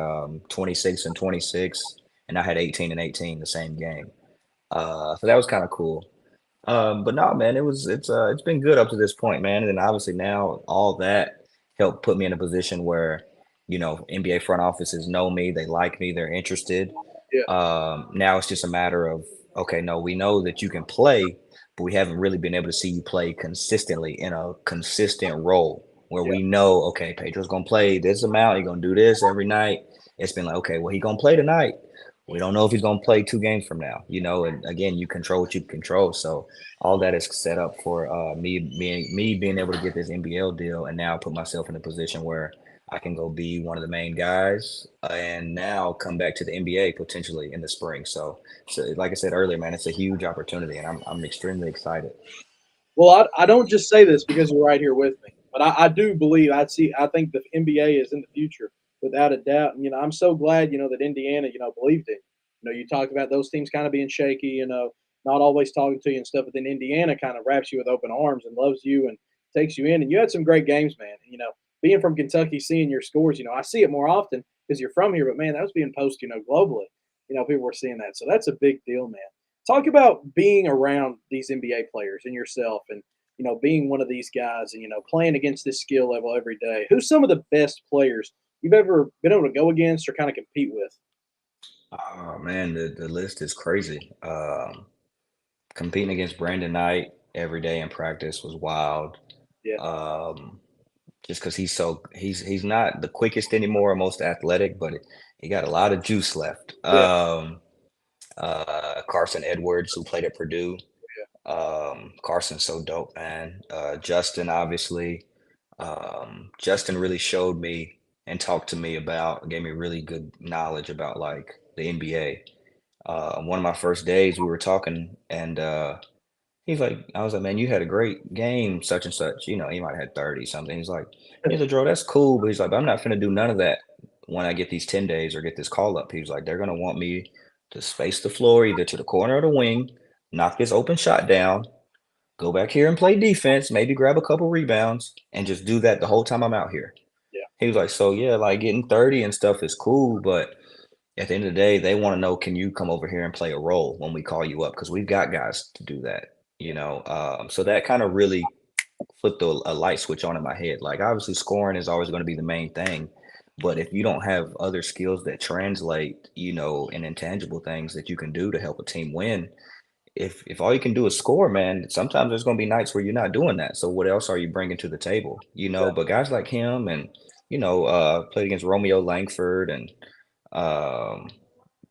26 and 26, and I had 18 and 18 the same game. So that was kind of cool. But no, man, it's been good up to this point, man. And then obviously now all that helped put me in a position where, NBA front offices know me, they like me, they're interested.
Yeah,
Now it's just a matter of, okay, no, we know that you can play, but we haven't really been able to see you play consistently in a consistent role where
yeah,
we know, okay, Pedro's gonna play this amount, he's gonna do this every night. It's been like, okay, well, he's gonna play tonight. We don't know if he's gonna play 2 games from now, and again, you control what you control. So all that is set up for me being able to get this NBL deal and now put myself in a position where I can go be one of the main guys and now come back to the NBA potentially in the spring. So like I said earlier, man, it's a huge opportunity, and I'm extremely excited.
well, I don't just say this because you're right here with me, but I do believe I think the NBA is in the future without a doubt. And I'm so glad that Indiana believed it. You talked about those teams kind of being shaky, not always talking to you and stuff, but then Indiana kind of wraps you with open arms and loves you and takes you in. And you had some great games, man. Being from Kentucky, seeing your scores, I see it more often because you're from here. But man, that was being posted, globally. People were seeing that, so that's a big deal, man. Talk about being around these NBA players and yourself, and being one of these guys, and playing against this skill level every day. Who's some of the best players you've ever been able to go against or kind of compete with?
Oh man, the list is crazy. Competing against Brandon Knight every day in practice was wild.
Yeah,
Um, just because he's not the quickest anymore or most athletic, but he got a lot of juice left.
yeah,
Carson Edwards, who played at Purdue.
yeah,
Carson's so dope, man. Justin, obviously. Justin really showed me and talked to me about, gave me really good knowledge about like the NBA. One of my first days, we were talking, and I was like, man, you had a great game, such and such. He might have had 30 something. He's like, Dro, that's cool, but he's like, I'm not finna do none of that when I get these 10 days or get this call up. He was like, they're gonna want me to space the floor either to the corner of the wing, knock this open shot down, go back here and play defense, maybe grab a couple rebounds, and just do that the whole time I'm out here.
yeah,
He was like, so yeah, like getting 30 and stuff is cool, but at the end of the day, they want to know, can you come over here and play a role when we call you up? Because we've got guys to do that. So that kind of really flipped a light switch on in my head. Like, obviously, scoring is always going to be the main thing. But if you don't have other skills that translate, and intangible things that you can do to help a team win, if all you can do is score, man, sometimes there's going to be nights where you're not doing that. So what else are you bringing to the table? But guys like him and played against Romeo Langford and um,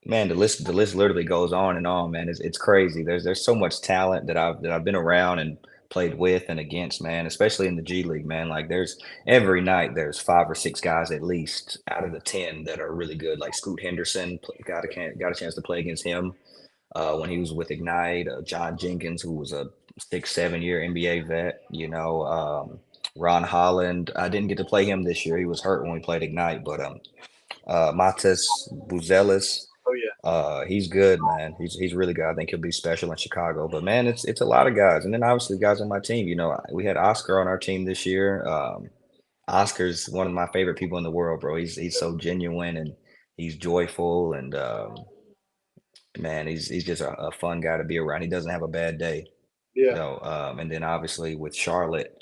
man, the list literally goes on and on, man. It's crazy. There's so much talent that I've been around and played with and against, man, especially in the G League, man. Like there's every night there's 5 or 6 guys at least out of the 10 that are really good. Like Scoot Henderson got a chance to play against him when he was with Ignite. John Jenkins, who was a 6, 7 year NBA vet. Ron Holland. I didn't get to play him this year. He was hurt when we played Ignite, but Matas Buzelis.
oh yeah,
He's good, man. He's really good. I think he'll be special in Chicago. But man, it's a lot of guys, and then obviously guys on my team. You know, we had Oscar on our team this year. Oscar's one of my favorite people in the world, bro. He's so genuine and he's joyful, and man, he's just a fun guy to be around. He doesn't have a bad day.
Yeah,
So, and then obviously with Charlotte,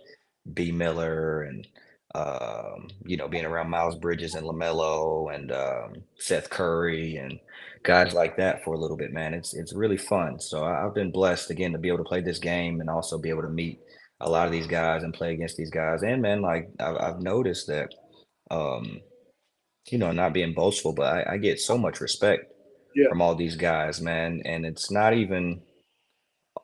B. Miller, and being around Miles Bridges and LaMelo and Seth Curry and guys like that for a little bit, man. It's really fun. So I've been blessed again to be able to play this game and also be able to meet a lot of these guys and play against these guys. And man, like I've noticed that, um, not being boastful, but I get so much respect
yeah,
from all these guys, man. And it's not even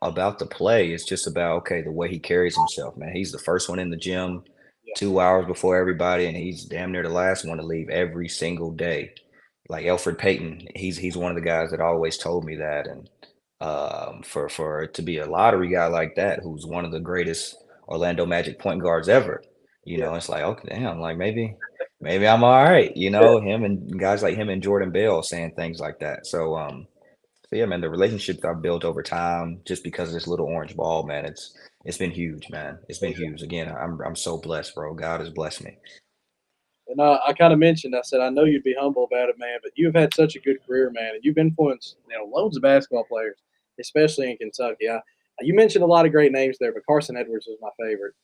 about the play. It's just about, okay, the way he carries himself, man. He's the first one in the gym
yeah,
2 hours before everybody, and he's damn near the last one to leave every single day. Like Elfrid Payton, he's one of the guys that always told me that. And for it to be a lottery guy like that, who's one of the greatest Orlando Magic point guards ever,
yeah,
it's like, okay, damn, like maybe I'm all right,
yeah.
him and guys like him and Jordan Bell saying things like that. So yeah, man, the relationships I've built over time just because of this little orange ball, man, it's been huge, man. It's been huge. Again, I'm so blessed, bro. God has blessed me.
And I kind of mentioned, I said, I know you'd be humble about it, man, but you've had such a good career, man, and you've influenced loads of basketball players, especially in Kentucky. You mentioned a lot of great names there, but Carson Edwards was my favorite.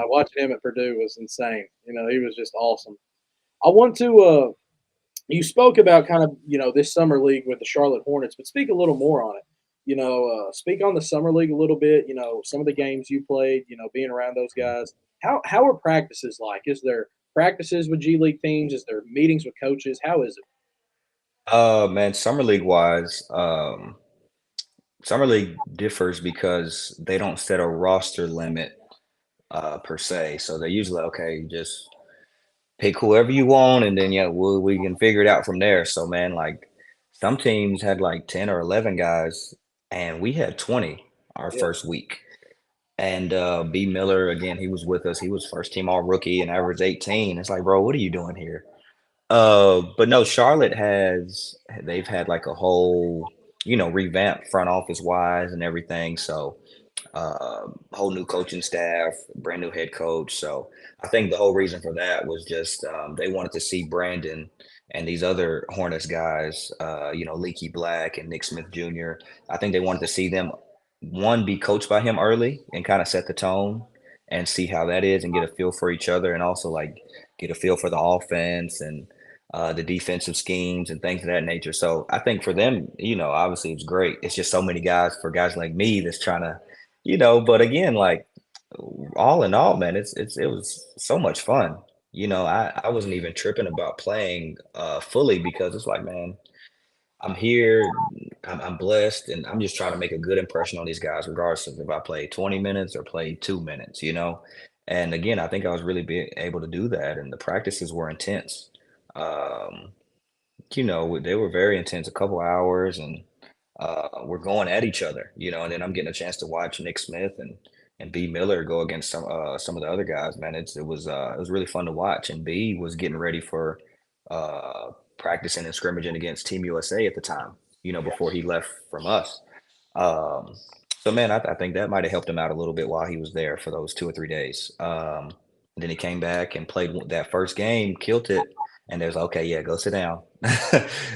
Watching him at Purdue was insane. He was just awesome. I want to. You spoke about kind of this summer league with the Charlotte Hornets, but speak a little more on it. Speak on the summer league a little bit. Some of the games you played. Being around those guys. How are practices like? Is there practices with G League teams? Is there meetings with coaches? How is it?
Man, summer league wise, summer league differs because they don't set a roster limit per se. So they're usually okay, just pick whoever you want, and then yeah, we can figure it out from there. So man, like some teams had like 10 or 11 guys, and we had 20 our
Yeah,
first week. And B Miller again, he was with us. He was first team all rookie and averaged 18. It's like, bro, what are you doing here? But no, Charlotte they've had like a whole, revamp front office wise and everything. So whole new coaching staff, brand new head coach. So I think the whole reason for that was just they wanted to see Brandon and these other Hornets guys, Leaky Black and Nick Smith Jr. I think they wanted to see them one be coached by him early and kind of set the tone and see how that is and get a feel for each other and also like get a feel for the offense and the defensive schemes and things of that nature. So I think for them, obviously it's great. It's just so many guys for guys like me that's trying to but again, like all in all, man, it was so much fun. I wasn't even tripping about playing fully because it's like, man, I'm here, I'm blessed, and I'm just trying to make a good impression on these guys, regardless of if I play 20 minutes or play 2 minutes. And again, I think I was really able to do that, and the practices were intense. Um, they were very intense, a couple hours, and we're going at each other, and then I'm getting a chance to watch Nick Smith and B Miller go against some of the other guys, man. It was really fun to watch. And B was getting ready for uh practicing and scrimmaging against Team USA at the time,
yeah,
before he left from us. Um, so man, I think that might have helped him out a little bit while he was there for those 2 or 3 days. And then he came back and played that first game, killed it, and there's okay, yeah, go sit down,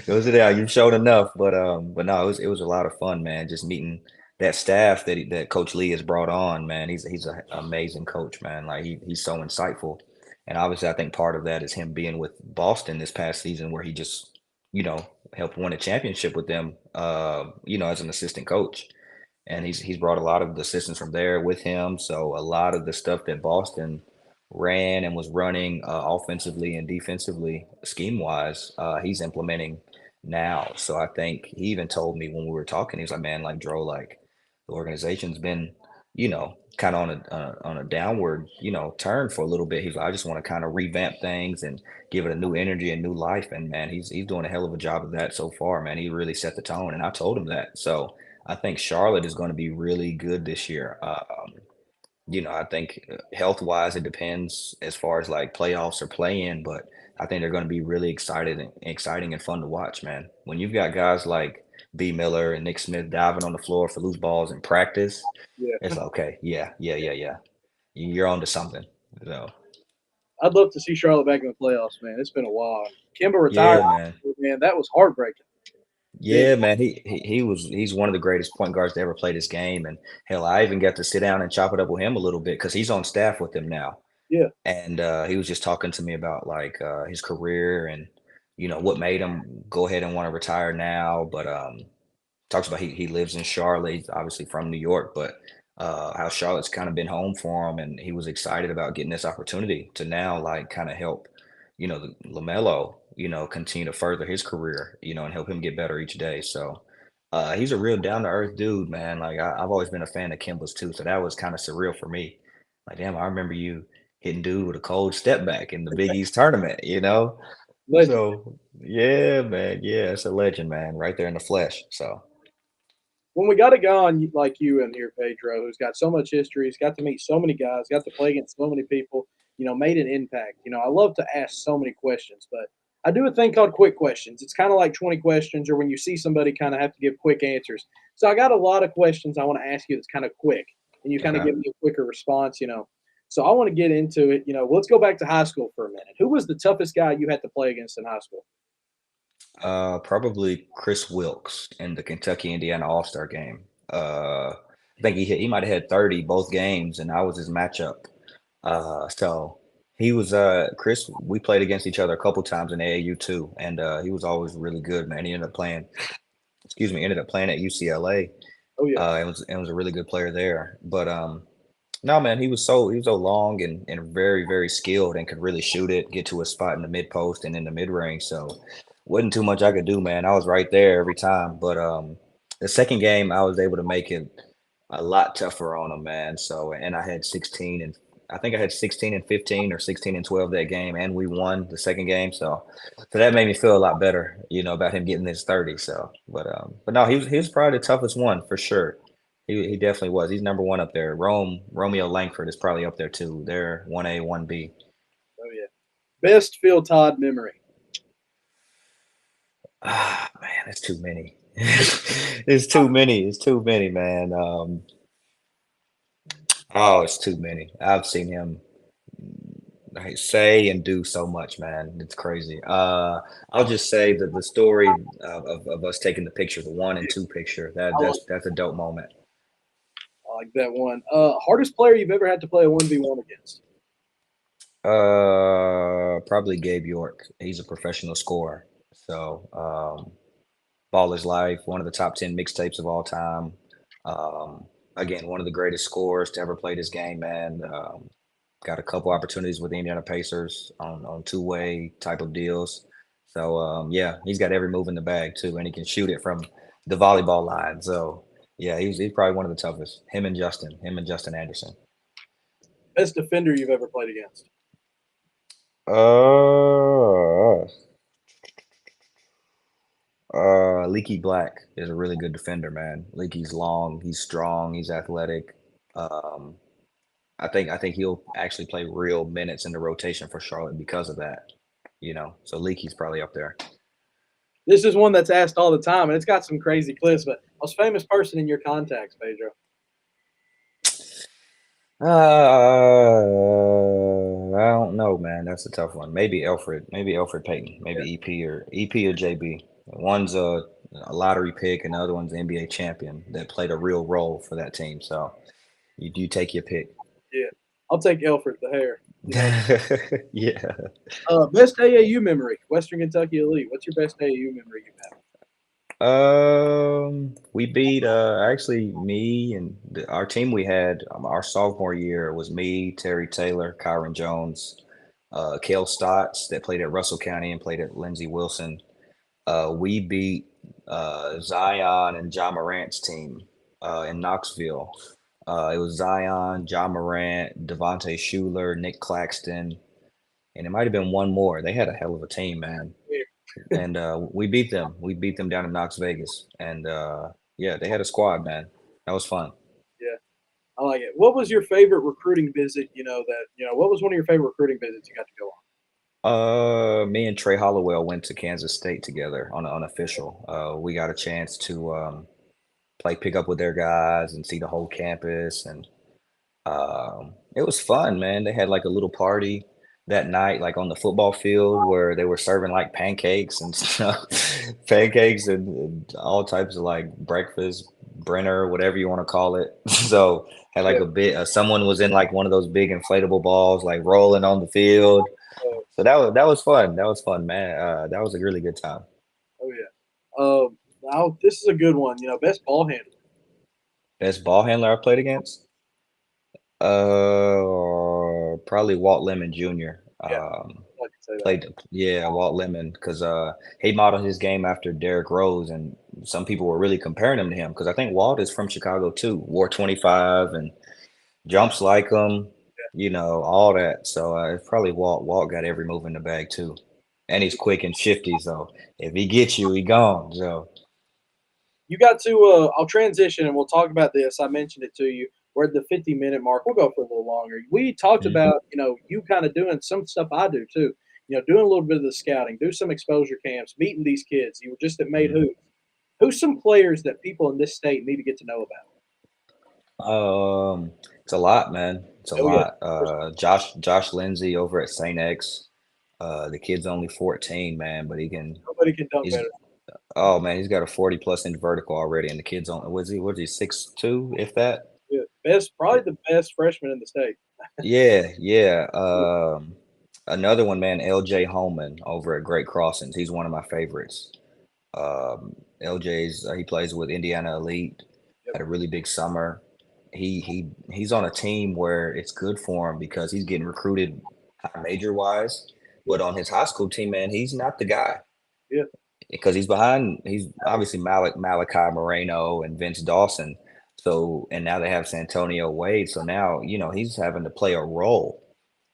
go sit down. You've showed enough, but no, it was a lot of fun, man. Just meeting that staff that Coach Lee has brought on, man. He's an amazing coach, man. Like he's so insightful, and obviously I think part of that is him being with Boston this past season, where he just helped win a championship with them, as an assistant coach. And he's brought a lot of the assistants from there with him. So a lot of the stuff that Boston ran and was running offensively and defensively, scheme wise, he's implementing now. So I think he even told me when we were talking, he was like, "Man, like Dro, like the organization's been, kind of on a downward, turn for a little bit." He's like, "I just want to kind of revamp things and give it a new energy and new life." And man, he's doing a hell of a job of that so far, man. He really set the tone, and I told him that. So I think Charlotte is going to be really good this year. I think health wise, it depends as far as like playoffs or play in, but I think they're going to be really exciting and fun to watch, man. When you've got guys like B. Miller and Nick Smith diving on the floor for loose balls in practice,
Yeah,
it's like, okay, yeah. You're on to something. So,
I'd love to see Charlotte back in the playoffs, man. It's been a while. Kimba retired,
yeah, man.
man. That was heartbreaking. Seeing,
Yeah, man. He's one of the greatest point guards to ever play this game. And hell, I even got to sit down and chop it up with him a little bit because he's on staff with them now.
yeah,
And he was just talking to me about like his career and what made him go ahead and want to retire now. But talks about he lives in Charlotte. He's obviously from New York, but how Charlotte's kind of been home for him, and he was excited about getting this opportunity to now like kind of help, Lamelo, continue to further his career, and help him get better each day. So he's a real down to earth dude, man. Like I've always been a fan of Kimba's too, so that was kind of surreal for me. Like, damn, I remember you hitting dude with a cold step back in the Big East tournament.
legend.
So yeah, man, yeah, it's a legend, man, right there in the flesh. So.
When we got a guy on like you in here, Pedro, who's got so much history, he's got to meet so many guys, got to play against so many people, made an impact. I love to ask so many questions, but I do a thing called quick questions. It's kind of like 20 questions, or when you see somebody kind of have to give quick answers. So I got a lot of questions I want to ask you that's kind of quick, and you kind of
Okay.
give me a quicker response. So I want to get into it. Let's go back to high school for a minute. Who was the toughest guy you had to play against in high school?
Probably Chris Wilkes in the Kentucky Indiana All-Star game. I think he might have had 30 both games, and I was his matchup. So he was Chris. We played against each other a couple times in AAU too, and he was always really good, man. He ended up playing. Excuse me, ended up playing at UCLA.
Oh yeah,
And was a really good player there. But no, man, he was so long and very, very skilled and could really shoot it, get to a spot in the mid post and in the mid range. So wasn't too much I could do, man. I was right there every time. But the second game I was able to make it a lot tougher on him, man. So and I had 16 and I think I had 16 and 15 or 16 and 12 that game, and we won the second game. So that made me feel a lot better, about him getting his 30. So but no, he was probably the toughest one for sure. He definitely was. He's number one up there. Romeo Langford is probably up there too. They're 1A, 1B.
oh yeah. Best Phil Todd memory.
Ah, man, it's too many. It's too many. It's too many, man. Oh, it's too many. I've seen him like say and do so much, man. It's crazy. I'll just say that the story of us taking the picture, the 1 and 2 picture, that
I
that's
like,
that's a dope moment.
I like that one. Hardest player you've ever had to play a 1v1 against?
Probably Gabe York. He's a professional scorer. So, Ball is Life, one of the top 10 mixtapes of all time. Um, again, one of the greatest scorers to ever play this game, man. Got a couple opportunities with the Indiana Pacers on two-way type of deals. So yeah, he's got every move in the bag too, and he can shoot it from the volleyball line. So yeah, he's probably one of the toughest. Him and Justin Anderson.
Best defender you've ever played against?
Uh, Leaky Black is a really good defender, man. Leaky's long, he's strong, he's athletic. Um, I think he'll actually play real minutes in the rotation for Charlotte because of that. So Leaky's probably up there.
This is one that's asked all the time, and it's got some crazy clips. But most famous person in your contacts, Pedro?
I don't know, man. That's a tough one. Maybe Alfred Payton,
Yeah,
maybe EP or JB. One's a lottery pick, and the other one's an NBA champion that played a real role for that team. So you take your pick.
yeah. I'll take Elford the hair.
Yeah.
Best AAU memory, Western Kentucky Elite. What's your best AAU memory you've had?
We beat actually me and our team we had our sophomore year was me, Terry Taylor, Kyron Jones, Kale Stotts that played at Russell County and played at Lindsey Wilson. We beat Zion and John Morant's team in Knoxville. It was Zion, John Morant, Devontae Shuler, Nick Claxton, and it might have been one more. They had a hell of a team, man,
Yeah,
and we beat them. We beat them down in Knox Vegas, and yeah, they had a squad, man. That was fun.
yeah. I like it. What was your favorite recruiting visit? What was one of your favorite recruiting visits you got to go on?
Me and Trey Hollowell went to Kansas State together on an unofficial. We got a chance to play pickup with their guys and see the whole campus, and it was fun, man. They had like a little party that night, like on the football field, where they were serving like pancakes and stuff, pancakes and all types of like breakfast, Brenner, whatever you want to call it. So had like
Yeah.
a bit. Someone was in like one of those big inflatable balls, like rolling on the field.
Uh,
So that was fun. That was fun, man. That was a really good time.
oh yeah. Now this is a good one. Best ball handler.
Best ball handler I played against? Probably Walt Lemon Jr.
Yeah, I can say that.
Played, yeah, Walt Lemon, because he modeled his game after Derrick Rose, and some people were really comparing him to him because I think Walt is from Chicago too, wore 25 and jumps like him, all that. So it's probably Walt. Walt got every move in the bag too, and he's quick and shifty. So if he gets you, he gone. So
You got to. I'll transition and we'll talk about this. I mentioned it to you. We're at the 50-minute mark. We'll go for a little longer. We talked
mhm.
about you kind of doing some stuff I do too. Doing a little bit of the scouting, do some exposure camps, meeting these kids. You were just at Made
Mhm.
Who. Who's some players that people in this state need to get to know about?
It's a lot, man. It's a
Oh yeah,
lot. Josh Lindsay over at Saint X. The kid's only 14, man, but
nobody can dunk
he's
better.
oh man, he's got a 40 plus inch vertical already, and the kid's on was he 6'2", if that?
Yeah, probably the best freshman in the state.
Yeah, yeah. Another one, man, LJ Holman over at Great Crossings. He's one of my favorites. LJ's he plays with Indiana Elite.
Yep.
Had a really big summer. He's on a team where it's good for him because he's getting recruited high major wise.
Yep.
But on his high school team, man, he's not the guy
Yeah.
because he's behind. He's obviously Malachi Moreno and Vince Dawson. So and now they have Santonio Wade. So now he's having to play a role.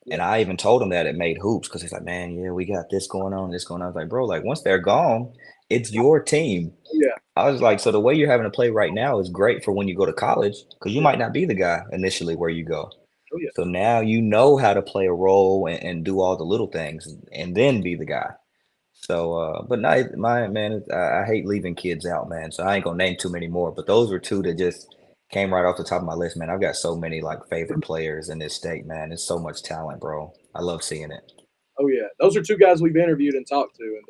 Yeah.
And I even told him that it made hoops because he's like, man, yeah, we got this going on, this going on. I was like, bro, like once they're gone, it's your team.
Oh, yeah.
I was like, so the way you're having to play right now is great for when you go to college because you
Yeah.
might not be the guy initially where you go.
Oh yeah.
So now you know how to play a role and do all the little things and then be the guy. So, but no, my man, I hate leaving kids out, man. So I ain't gonna name too many more, but those were two that just came right off the top of my list, man. I've got so many like favorite players in this state, man. It's so much talent, bro. I love seeing it.
Oh yeah. Those are two guys we've interviewed and talked to, and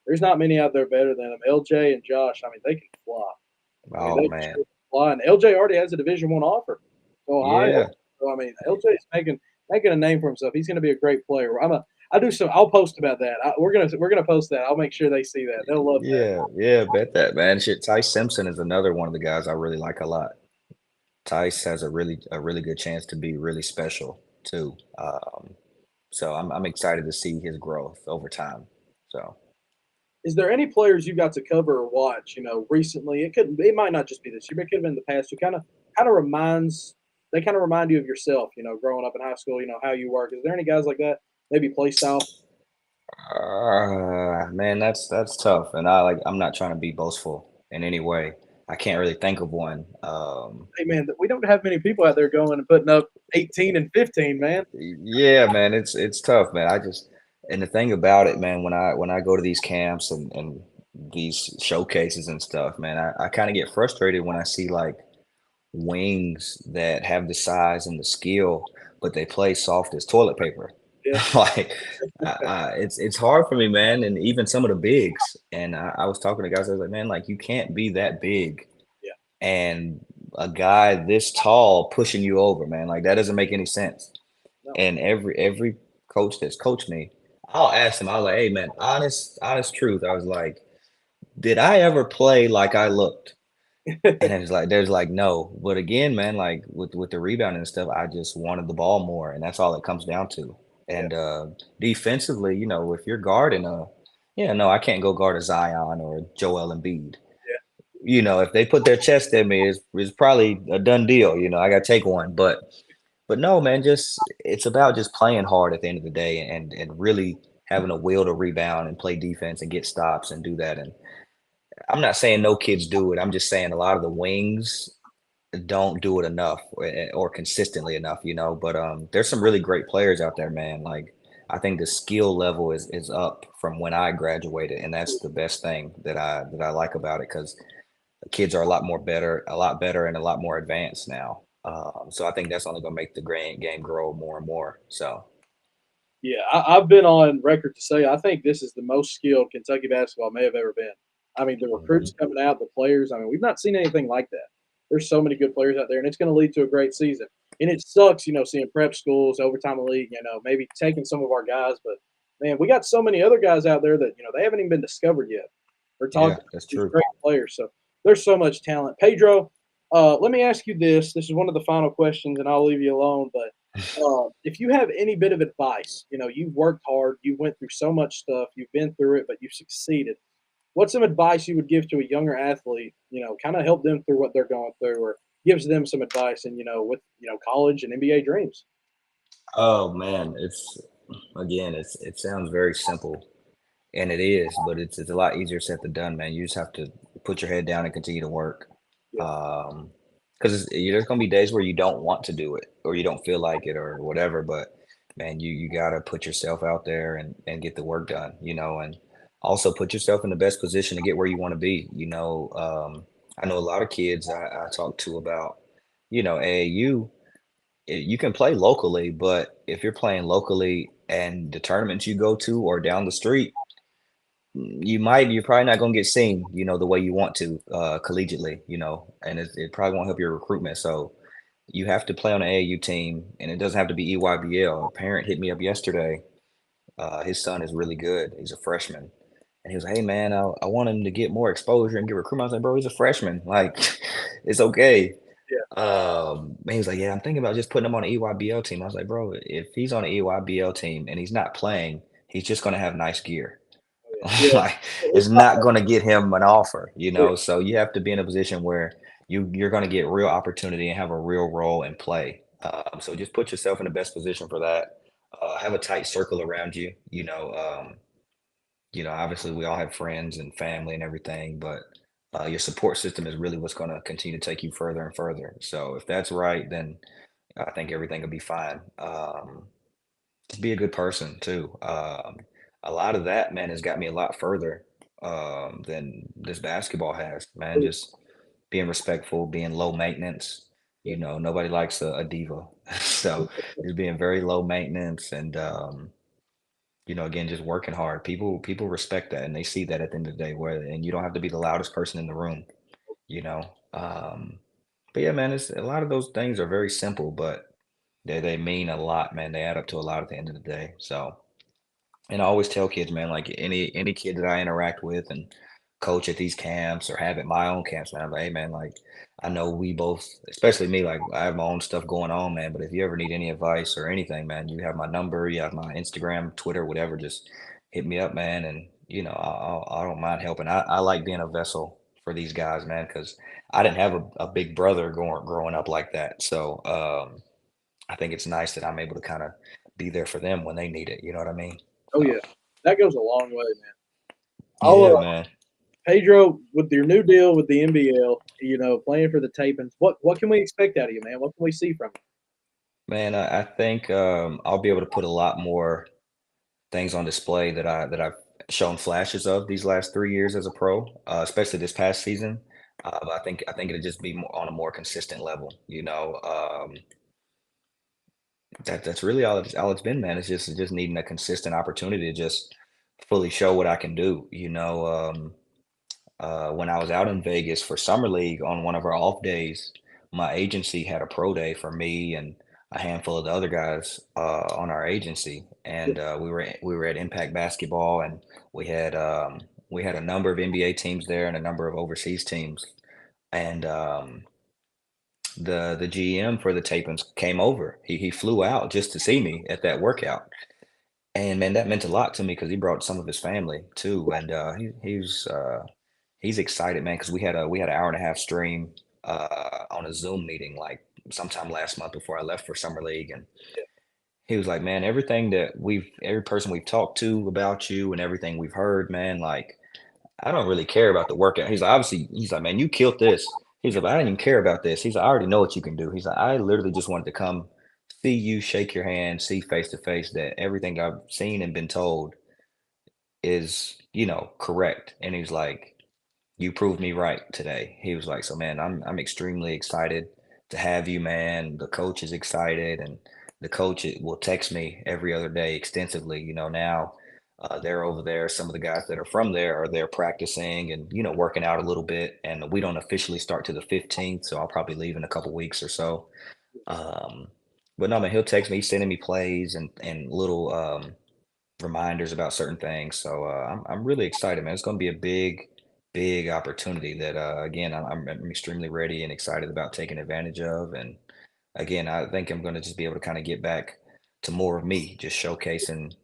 there's not many out there better than them. LJ and Josh. I mean, they can fly. I mean,
Oh
they can
man,
sure fly. And LJ already has a Division 1 offer to Ohio.
yeah,
So I mean, LJ is making a name for himself. He's going to be a great player. I do some. I'll post about that. We're gonna post that. I'll make sure they see that. They'll love that.
yeah, yeah. Bet that, man. Shit, Ty Simpson is another one of the guys I really like a lot. Tice has a really good chance to be really special too. So I'm excited to see his growth over time. So
Is there any players you got to cover or watch? Recently. It might not just be this year, but it could have been the past. Who kind of reminds they kind of remind you of yourself. Growing up in high school. How you work. Is there any guys like that? Maybe play style.
man, that's tough. And I'm not trying to be boastful in any way. I can't really think of one.
Hey man, we don't have many people out there going and putting up 18 and 15, man.
Yeah, man, it's tough, man. And the thing about it, man, when I go to these camps and these showcases and stuff, man, I kind of get frustrated when I see like wings that have the size and the skill, but they play soft as toilet paper.
Yeah,
Like, it's hard for me, man. And even some of the bigs. And I was talking to guys. I was like, man, like you can't be that big
yeah,
and a guy this tall pushing you over, man. Like that doesn't make any sense.
no,
And every coach that's coached me, I'll ask him. I was like, hey, man, honest truth. I was like, did I ever play like I looked? And it's like there's like no, but again, man, like with the rebounding and stuff, I just wanted the ball more, and that's all it comes down to.
yeah,
And defensively, if you're guarding yeah, no, I can't go guard a Zion or Joel Embiid.
yeah,
If they put their chest at me, it's probably a done deal. I got to take one, but no, man, just it's about just playing hard at the end of the day and really having a will to rebound and play defense and get stops and do that. And I'm not saying no kids do it. I'm just saying a lot of the wings don't do it enough or consistently enough, you know. But there's some really great players out there, man. Like I think the skill level is up from when I graduated, and that's the best thing that I like about it because kids are a lot better, and a lot more advanced now. So I think that's only going to make the game grow more and more. So
Yeah, I've been on record to say I think this is the most skilled Kentucky basketball may have ever been. I mean, the recruits
mhm.
coming out, the players. I mean, we've not seen anything like that. There's so many good players out there, and it's going to lead to a great season. And it sucks, seeing prep schools, overtime league, maybe taking some of our guys. But man, we got so many other guys out there that they haven't even been discovered yet. We're talking
Yeah,
about
that's
these
true.
great players. So there's so much talent. Pedro, let me ask you this. This is one of the final questions, and I'll leave you alone. But if you have any bit of advice, you've worked hard, you went through so much stuff, you've been through it, but you've succeeded. What's some advice you would give to a younger athlete? Kind of help them through what they're going through, or gives them some advice, and with college and NBA dreams.
Oh man, it's again, it sounds very simple, and it is, but it's a lot easier said than done, man. You just have to put your head down and continue to work.
Yeah,
Because there's gonna be days where you don't want to do it or you don't feel like it or whatever, but man, you gotta put yourself out there and get the work done, you know, and also put yourself in the best position to get where you want to be. I know a lot of kids I talk to about, AAU. You can play locally, but if you're playing locally and the tournaments you go to or down the street, you're probably not going to get seen, the way you want to collegiately, and it probably won't help your recruitment. So you have to play on an AAU team, and it doesn't have to be EYBL. A parent hit me up yesterday. His son is really good. He's a freshman. And he was like, "Hey man, I want him to get more exposure and get recruitment." I was like, "Bro, he's a freshman. Like, it's okay."
yeah,
And he was like, "Yeah, I'm thinking about just putting him on an EYBL team." I was like, "Bro, if he's on an EYBL team and he's not playing, he's just gonna have nice gear.
oh, yeah, yeah.
Like, it's
It's not,
not gonna get him an offer, you
yeah,
know? So you have to be in a position where you're gonna get real opportunity and have a real role and play. So just put yourself in the best position for that. Have a tight circle around you. Obviously we all have friends and family and everything, but your support system is really what's going to continue to take you further and further. So if that's right, then I think everything will be fine. Just be a good person too. A lot of that, man, has got me a lot further than this basketball has, man.
oh,
Just being respectful, being low maintenance.
yeah,
Nobody likes a diva. So just being very low maintenance and again, just working hard. People respect that and they see that at the end of the day, and you don't have to be the loudest person in the room, you know. Um, but yeah, man, it's a lot of those things are very simple, but they mean a lot, man. They add up to a lot at the end of the day. So and I always tell kids, man, like any kid that I interact with and coach at these camps or have at my own camps, man, I'm like, hey man, like I know we both, especially me, like I have my own stuff going on, man. But if you ever need any advice or anything, man, you have my number, you have my Instagram, Twitter, whatever, just hit me up, man. And I don't mind helping. I like being a vessel for these guys, man, because I didn't have a big brother growing up like that. So I think it's nice that I'm able to kind of be there for them when they need it. You know what I mean?
oh,
So.
yeah. That goes a long way, man. I'll
Yeah, man.
Pedro, with your new deal with the NBL, playing for the Tapans, what can we expect out of you, man? What can we see from you?
Man, I think I'll be able to put a lot more things on display that I've shown flashes of these last 3 years as a pro, especially this past season. But I think it'll just be more, on a more consistent level. That's really all it's been, man. It's just needing a consistent opportunity to just fully show what I can do. When I was out in Vegas for Summer League on one of our off days, my agency had a pro day for me and a handful of the other guys on our agency,
Yeah,
and we were at Impact Basketball, and we had a number of NBA teams there and a number of overseas teams, and the GM for the Tapans came over. He flew out just to see me at that workout, and man, that meant a lot to me because he brought some of his family too, and he's excited, man, because we had an hour and a half stream on a Zoom meeting like sometime last month before I left for summer league, and
yeah,
he was like, "Man, every person we've talked to about you and everything we've heard, man, like I don't really care about the workout." He's like, "Obviously," he's like, "Man, you killed this." He's like, I didn't even care about this. He's like, I already know what you can do. He's like, I literally just wanted to come see you, shake your hand, see face to face that everything I've seen and been told is, correct. And he's like, you proved me right today. He was like, so man, I'm extremely excited to have you, man. The coach is excited, and the coach will text me every other day extensively. Now they're over there. Some of the guys that are from there are there practicing and working out a little bit. And we don't officially start to the 15th, so I'll probably leave in a couple weeks or so. Um, but no, man, he'll text me, sending me plays and little reminders about certain things. So I'm really excited, man. It's going to be a big opportunity that again I'm extremely ready and excited about taking advantage of. And again, I think I'm going to just be able to kind of get back to more of me, just showcasing,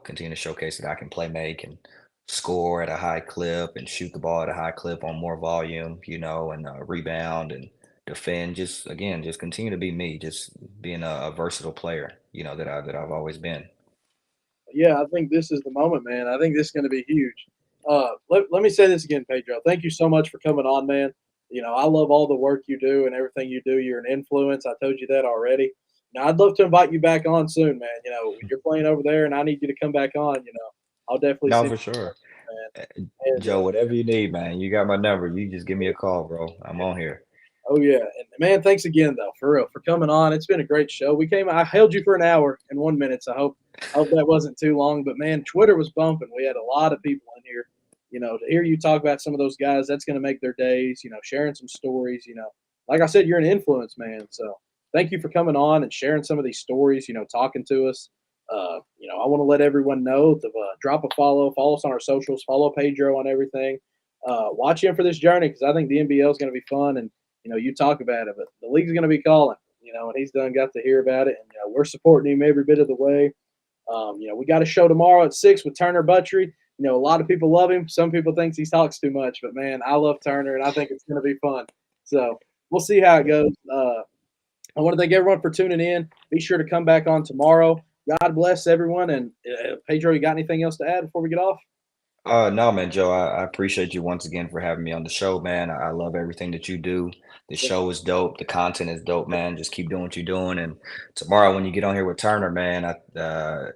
continue to showcase that I can play make and score at a high clip and shoot the ball at a high clip on more volume, and rebound and defend. Just again, just continue to be me, just being a versatile player, that I've always been.
Yeah, I think this is the moment, man. I think this is going to be huge. Let me say this again, Pedro. Thank you so much for coming on, man. I love all the work you do and everything you do. You're an influence. I told you that already. Now, I'd love to invite you back on soon, man. You're playing over there, and I need you to come back on. I'll definitely
No,
see
for
you,
sure. Uh,
man. And
Joe, whatever you need, man, you got my number. You just give me a call, bro. I'm on here.
oh yeah, and man, thanks again though, for real, for coming on. It's been a great show. I held you for an hour and 1 minute, so I hope that wasn't too long. But man, Twitter was bumping. We had a lot of people in here. To hear you talk about some of those guys, that's going to make their days. Sharing some stories. Like I said, you're an influence, man. So thank you for coming on and sharing some of these stories. Talking to us. I want to let everyone know to drop a follow us on our socials, follow Pedro on everything. Watch him for this journey because I think the NBL is going to be fun and you talk about it, but the league's going to be calling, and he's done got to hear about it. And, we're supporting him every bit of the way. We got a show tomorrow at 6 with Turner Butchery. A lot of people love him. Some people think he talks too much, but man, I love Turner and I think it's going to be fun. So we'll see how it goes. I want to thank everyone for tuning in. Be sure to come back on tomorrow. God bless everyone. And Pedro, you got anything else to add before we get off?
No, man, Joe, I appreciate you once again for having me on the show, man. I love everything that you do. The
Yeah.
show is dope. The content is dope, man. Just keep doing what you're doing. And tomorrow, when you get on here with Turner, man,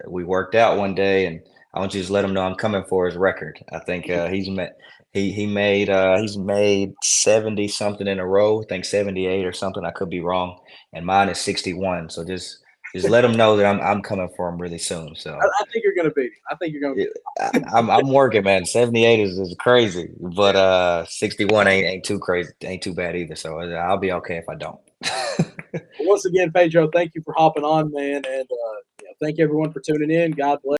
we worked out one day, and I want you to just let him know I'm coming for his record. I think he's made 70 something in a row. I think 78 or something. I could be wrong, and mine is 61. So just let him know that I'm coming for him really soon. So.
I think you're going to beat him. I think you're going to
Yeah,
beat
I'm working, man. 78 is crazy,
him.
but 61 ain't too crazy, ain't too bad either. So I'll be okay if I don't.
Once again, Pedro, thank you for hopping on, man, and thank everyone for tuning in. God bless.